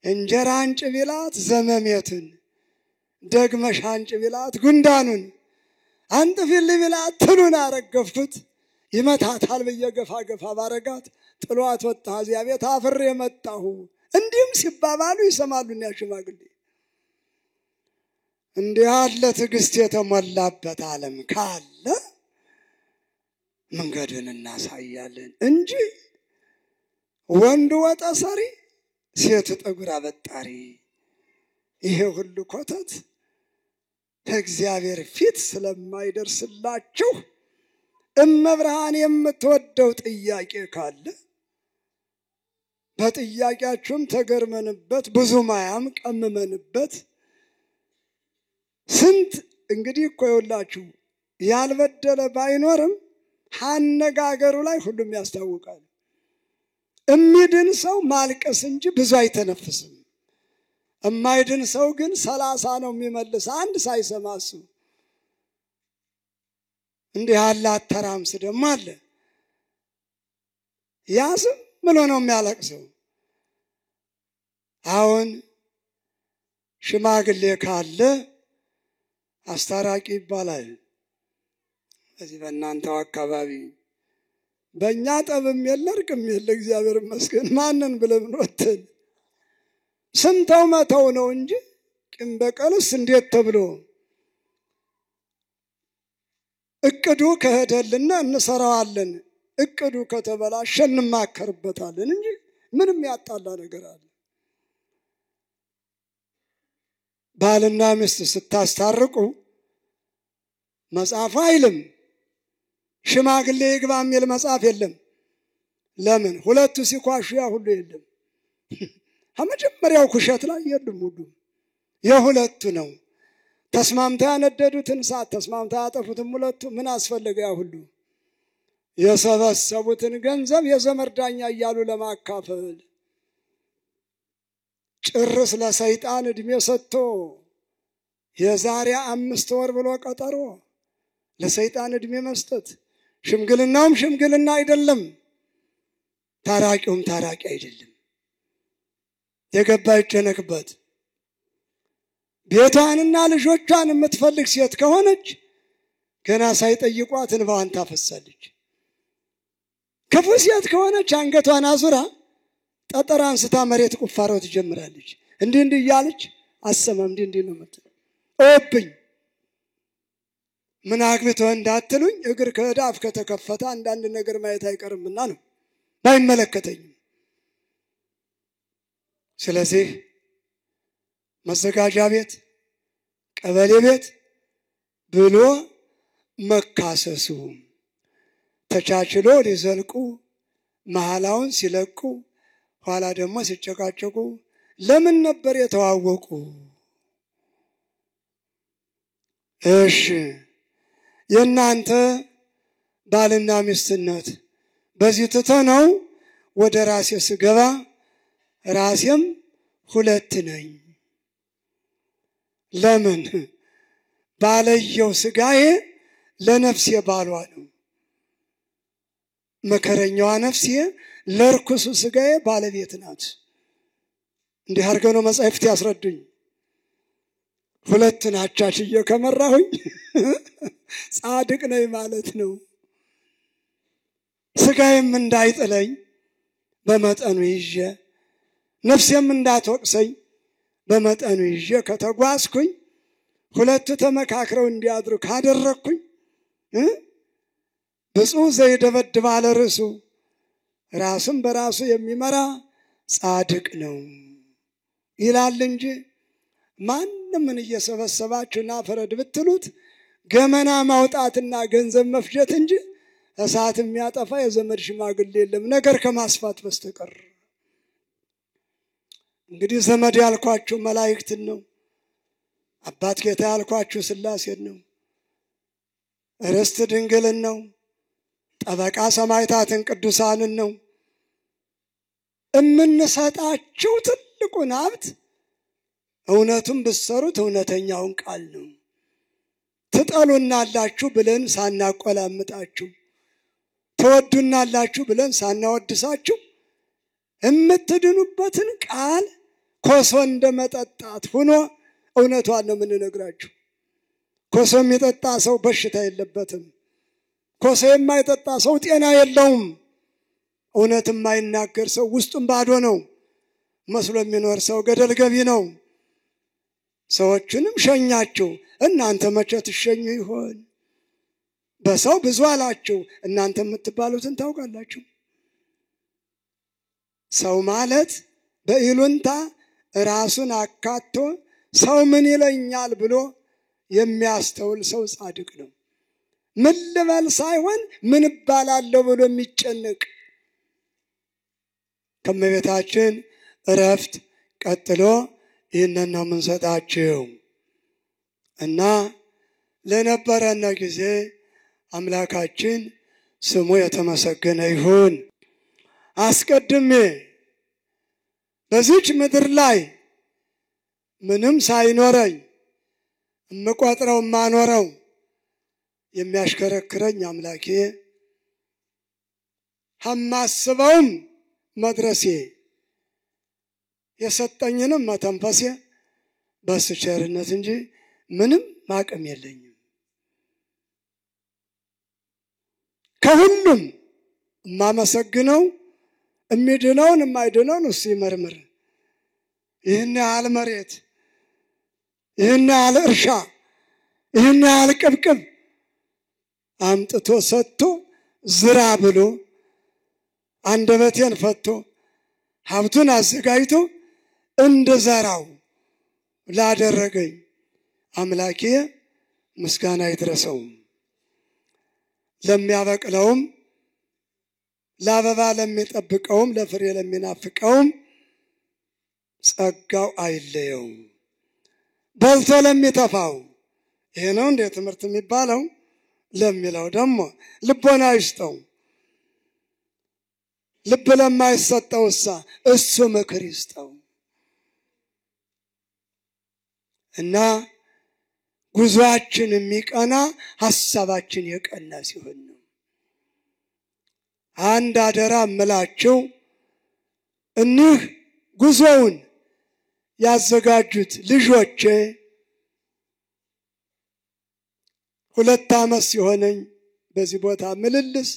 እንጀራ አንጭ ቢላት ዘመሜቱን፣ ደግመሽ አንጭ ቢላት ጉንዳኑን፣ አንጥፊልኝ ቢላት ትሉን አረገፍኩት። ይመታታል ብዬ ገፋ ገፋ ባረጋት ጥሏት ወጣ። እዚያ ቤት አፍሬ መጣሁ። እንዲህም ሲባባሉ ይሰማሉ እኒያ ሽማግሌ። እንዲህ ያለ ትዕግስት የተሞላበት ዓለም ካለ መንገድን እናሳያለን እንጂ ወንድ ወጠ ሰሪ ሴት ጠጉር አበጣሪ ይሄ ሁሉ ኮተት ከእግዚአብሔር ፊት ስለማይደርስላችሁ እመብርሃን የምትወደው ጥያቄ ካለ በጥያቄያችሁም ተገርመንበት ብዙ ማያም ቀምመንበት ስንት እንግዲህ እኮ ይውላችሁ ያልበደለ ባይኖርም አነጋገሩ ላይ ሁሉም ያስታውቃል። እሚድን ሰው ማልቀስ እንጂ ብዙ አይተነፍስም። እማይድን ሰው ግን 30 ነው የሚመልስ አንድ ሳይሰማ እሱ። እንዲህ ያለ አተራምስ ደግሞ አለ። ያዝም ብሎ ነው የሚያለቅሰው። አሁን ሽማግሌ ካለ አስታራቂ ይባላል። እዚህ በእናንተው አካባቢ በእኛ ጠብም የለ እርቅም የለ እግዚአብሔር ይመስገን። ማንን ብለን ወተን ስንተው መተው ነው እንጂ ቂም በቀልስ እንዴት ተብሎ እቅዱ ከሄደልና እንሰራዋለን። እቅዱ ከተበላሸ እንማከርበታለን እንጂ ምንም ያጣላ ነገር አለ? ባልና ሚስት ስታስታርቁ መጽሐፍ አይልም ሽማግሌ ይግባ የሚል መጽሐፍ የለም። ለምን? ሁለቱ ሲኳሹ ያ ሁሉ የለም። ከመጀመሪያው ኩሸት ላይ የለም። ሁሉ የሁለቱ ነው። ተስማምተው ያነደዱትን እሳት ተስማምተው ያጠፉትን ሁለቱ ምን አስፈለገ? ያ ሁሉ የሰበሰቡትን ገንዘብ የዘመድ ዳኛ እያሉ ለማካፈል ጭርስ ለሰይጣን እድሜ ሰጥቶ የዛሬ 5 ወር ብሎ ቀጠሮ ለሰይጣን እድሜ መስጠት። ሽምግልናውም ሽምግልና አይደለም፣ ታራቂውም ታራቂ አይደለም። የገባ ይጨነቅበት። ቤቷንና ልጆቿን የምትፈልግ ሴት ከሆነች ገና ሳይጠይቋት እንባዋን ታፈሳለች። ክፉ ሴት ከሆነች አንገቷን አዙራ ጠጠር አንስታ መሬት ቁፋሮ ትጀምራለች። እንዲህ እንዲህ እያለች አሰማም እንዲህ እንዲህ ነው የምትለው። ኦብኝ ምን አግብቶ እንዳትሉኝ እግር ከዳፍ ከተከፈተ አንዳንድ ነገር ማየት አይቀርምና ነው ባይመለከተኝም። ስለዚህ መዘጋጃ ቤት፣ ቀበሌ ቤት ብሎ መካሰሱ ተቻችሎ ሊዘልቁ መሐላውን ሲለቁ ኋላ ደግሞ ሲጨቃጨቁ ለምን ነበር የተዋወቁ? እሺ የናንተ ባልና ሚስትነት በዚህ ተተነው ወደ ራሴ ስገባ ራሴም 2 ነኝ። ለምን? ባለየው ስጋዬ ለነፍሴ ባሏ ነው። መከረኛዋ ነፍሴ ለርኩሱ ስጋዬ ባለቤት ናት። እንዲህ አድርገው ነው መጻሕፍት ያስረዱኝ። 2 አቻችዬ ከመራሁኝ ጻድቅ ነኝ ማለት ነው። ስጋዬም እንዳይጥለኝ በመጠኑ ይዤ ነፍሴም እንዳትወቅሰኝ በመጠኑ ይዤ ከተጓዝኩኝ 2 ተመካክረው እንዲያድሩ ካደረኩኝ ብፁዕ ዘይደበድብ አለ ርዕሱ ራስም በራሱ የሚመራ ጻድቅ ነው ይላል እንጂ ማንም ምን እየሰበሰባችሁና ፈረድ ብትሉት ገመና ማውጣትና ገንዘብ መፍጀት እንጂ እሳት የሚያጠፋ የዘመድ ሽማግሌ የለም ነገር ከማስፋት በስተቀር። እንግዲህ ዘመድ ያልኳችሁ መላእክትን ነው። አባት ጌታ ያልኳችሁ ሥላሴን ነው። ርስት ድንግልን ነው። ጠበቃ ሰማዕታትን ቅዱሳንን ነው። እምንሰጣችሁ ትልቁን ሀብት እውነቱን ብትሰሩት እውነተኛውን ቃል ነው። ትጠሉናላችሁ ብለን ሳናቆላምጣችሁ፣ ትወዱናላችሁ ብለን ሳናወድሳችሁ እምትድኑበትን ቃል ኮሶ እንደመጠጣት ሆኖ እውነቷን ነው የምንነግራችሁ። ኮሶ የሚጠጣ ሰው በሽታ የለበትም። ኮሶ የማይጠጣ ሰው ጤና የለውም። እውነት የማይናገር ሰው ውስጡም ባዶ ነው። መስሎ የሚኖር ሰው ገደል ገቢ ነው። ሰዎችንም ሸኛችሁ፣ እናንተ መቼ ትሸኙ ይሆን? በሰው ብዙ አላችሁ፣ እናንተ የምትባሉትን ታውቃላችሁ። ሰው ማለት በኢሉንታ ራሱን አካቶ ሰው ምን ይለኛል ብሎ የሚያስተውል ሰው ጻድቅ ነው። ምን ልበል ሳይሆን ምን እባላለሁ ብሎ የሚጨነቅ። ከመቤታችን እረፍት ቀጥሎ ይህንን ነው የምንሰጣችሁ እና ለነበረን ጊዜ አምላካችን ስሙ የተመሰገነ ይሁን። አስቀድሜ በዚች ምድር ላይ ምንም ሳይኖረኝ እምቆጥረው ማኖረው የሚያሽከረክረኝ አምላኬ ሐማስበውም መድረሴ የሰጠኝንም መተንፈሴ በሱ ቸርነት እንጂ ምንም አቅም የለኝም። ከሁሉም ማመሰግነው እሚድነውን የማይድነውን እሱ ይመርምር። ይህን ያህል መሬት፣ ይህን ያህል እርሻ፣ ይህን ያህል ቅብቅብ አምጥቶ ሰጥቶ ዝራ ብሎ አንደበቴን ፈቶ ሀብቱን አዘጋጅቶ እንደዘራው ላደረገኝ አምላኬ ምስጋና ይድረሰው። ለሚያበቅለውም ለአበባ ለሚጠብቀውም ለፍሬ ለሚናፍቀውም ጸጋው አይለየው። በልቶ ለሚተፋው ይሄ ነው እንደ ትምህርት የሚባለው ለሚለው ደግሞ ልቦና ይስጠው። ልብ ለማይሰጠውሳ እሱ ምክር ይስጠው። እና ጉዟችን የሚቀና ሐሳባችን የቀና ሲሆን ነው። አንድ አደራ እምላችሁ እኒህ ጉዞውን ያዘጋጁት ልጆቼ 2 ዓመት ሲሆነኝ በዚህ ቦታ ምልልስ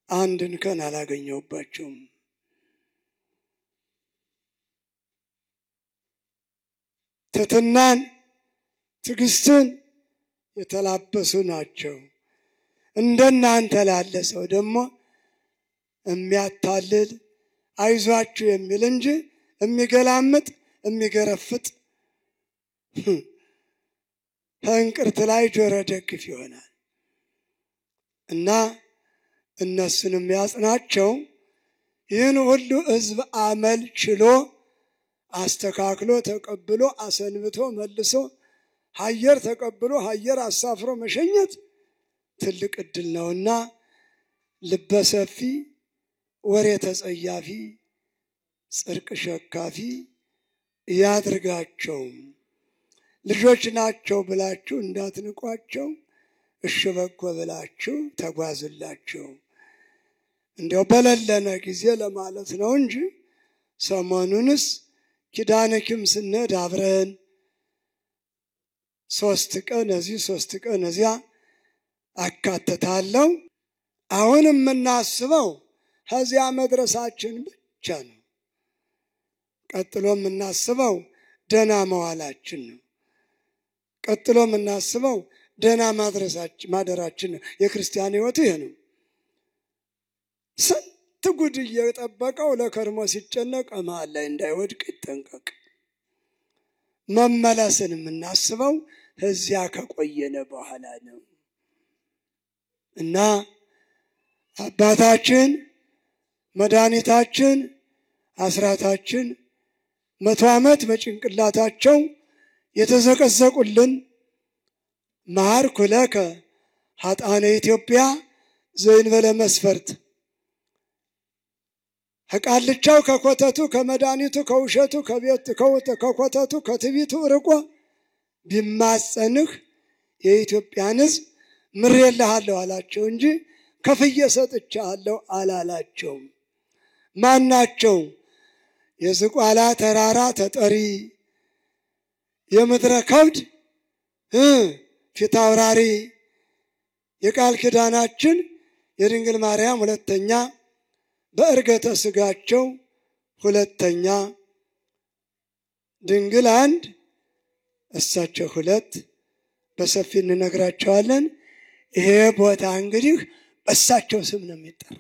አንድን ቀን አላገኘሁባቸውም። ትሕትናን ትዕግስትን የተላበሱ ናቸው። እንደናንተ ላለ ሰው ደግሞ የሚያታልል አይዟችሁ የሚል እንጂ የሚገላምጥ የሚገረፍጥ ከእንቅርት ላይ ጆሮ ደግፍ ይሆናል። እና እነሱንም ያጽናቸው። ይህን ሁሉ ሕዝብ አመል ችሎ አስተካክሎ ተቀብሎ አሰንብቶ መልሶ ሀየር ተቀብሎ ሀየር አሳፍሮ መሸኘት ትልቅ እድል ነውና ልበሰፊ ወሬ ተጸያፊ ጽድቅ ሸካፊ ያድርጋቸው። ልጆች ናቸው ብላችሁ እንዳትንቋቸው፣ እሺ በጎ ብላችሁ ተጓዙላቸው። እንዲያው በለለነ ጊዜ ለማለት ነው እንጂ ሰሞኑንስ ኪዳነኪም ስንሄድ አብረን 3 ቀን እዚህ 3 ቀን እዚያ አካተታለሁ። አሁን የምናስበው ከዚያ መድረሳችን ብቻ ነው። ቀጥሎ የምናስበው ደህና መዋላችን ነው። ቀጥሎ የምናስበው ደህና ማደራችን ነው። የክርስቲያን ሕይወት ይሄ ነው። ስንት ጉድ እየጠበቀው ለከርሞ ሲጨነቅ መሃል ላይ እንዳይወድቅ ይጠንቀቅ። መመለስን የምናስበው እዚያ ከቆየነ በኋላ ነው። እና አባታችን መድኃኒታችን አስራታችን 100 ዓመት በጭንቅላታቸው የተዘቀዘቁልን መሐርኩ ለከ ኃጥአነ ኢትዮጵያ ዘእንበለ መስፈርት ከቃልቻው ከኮተቱ ከመድኃኒቱ ከውሸቱ ከኮተቱ ከትቢቱ ርቆ ቢማጸንህ የኢትዮጵያን ሕዝብ ምሬልሃለሁ አላቸው እንጂ ከፍዬ ሰጥቻለሁ አላላቸውም። ማናቸው? የዝቋላ ተራራ ተጠሪ የምድረ ከብድ ፊት አውራሪ የቃል ኪዳናችን የድንግል ማርያም ሁለተኛ በእርገተ ስጋቸው ሁለተኛ ድንግል 1 እሳቸው 2 በሰፊ እንነግራቸዋለን። ይሄ ቦታ እንግዲህ በእሳቸው ስም ነው የሚጠራ።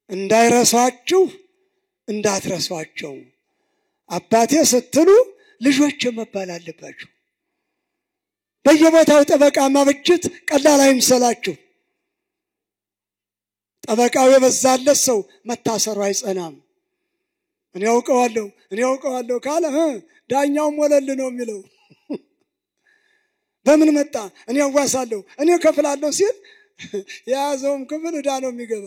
እንዳይረሷችሁ እንዳትረሷቸው። አባቴ ስትሉ ልጆች መባል አለባችሁ። በየቦታው ጠበቃ ማበጀት ቀላል አይምሰላችሁ። ጠበቃው የበዛለት ሰው መታሰሩ አይጸናም። እኔ አውቀዋለሁ ካለ ዳኛውም ወለል ነው የሚለው። በምን መጣ? እኔ አዋሳለሁ እኔ ከፍላለሁ ሲል የያዘውም ክፍል ዕዳ ነው የሚገባ።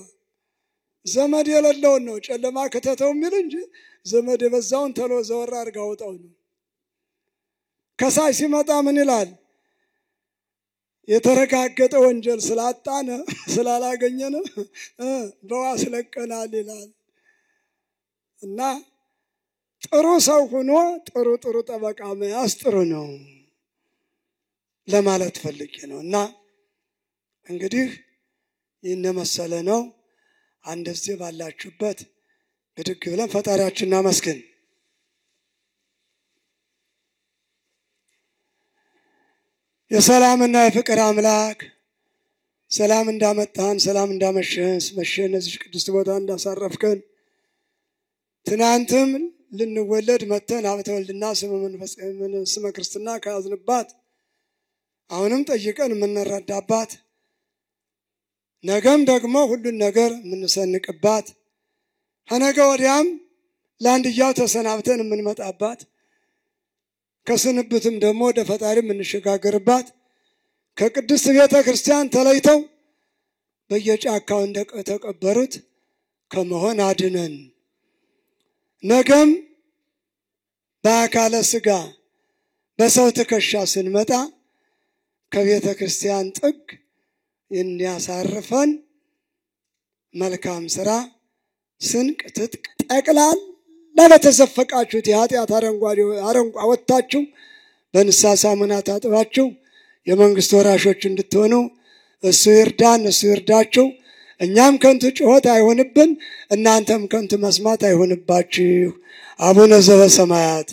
ዘመድ የሌለውን ነው ጨለማ ከተተው የሚል እንጂ ዘመድ የበዛውን ተሎ ዘወራ አድርጋ አውጣው ነው። ከሳሽ ሲመጣ ምን ይላል? የተረጋገጠ ወንጀል ስላጣነ ስላላገኘነ በዋስ ለቀናል ይላል እና ጥሩ ሰው ሆኖ ጥሩ ጠበቃ መያዝ ጥሩ ነው ለማለት ፈልጌ ነው። እና እንግዲህ ይህን መሰለ ነው። አንደዚህ ባላችሁበት ብድግ ብለን ፈጣሪያችንን እናመስግን። የሰላምና የፍቅር አምላክ ሰላም እንዳመጣን ሰላም እንዳመሸን መሸን እዚህ ቅዱስ ቦታ እንዳሳረፍከን ትናንትም ልንወለድ መተን ሀብተ ወልድና ስመ ክርስትና ከያዝንባት አሁንም ጠይቀን የምንረዳባት ነገም ደግሞ ሁሉን ነገር የምንሰንቅባት ከነገ ወዲያም ለአንድያው ተሰናብተን የምንመጣባት ከስንብትም ደግሞ ወደ ፈጣሪ የምንሸጋገርባት ከቅድስት ቤተ ክርስቲያን ተለይተው በየጫካው እንደተቀበሩት ከመሆን አድነን። ነገም በአካለ ሥጋ በሰው ትከሻ ስንመጣ ከቤተ ክርስቲያን ጥግ እንዲያሳርፈን መልካም ሥራ ስንቅ ትጥቅ ጠቅላላ ለተዘፈቃችሁት የኃጢአት አረንቋ ወጥታችሁ በንስሐ ሳሙና ታጥባችሁ የመንግስት ወራሾች እንድትሆኑ እሱ ይርዳን፣ እሱ ይርዳችሁ። እኛም ከንቱ ጩኸት አይሆንብን፣ እናንተም ከንቱ መስማት አይሆንባችሁ። አቡነ ዘበሰማያት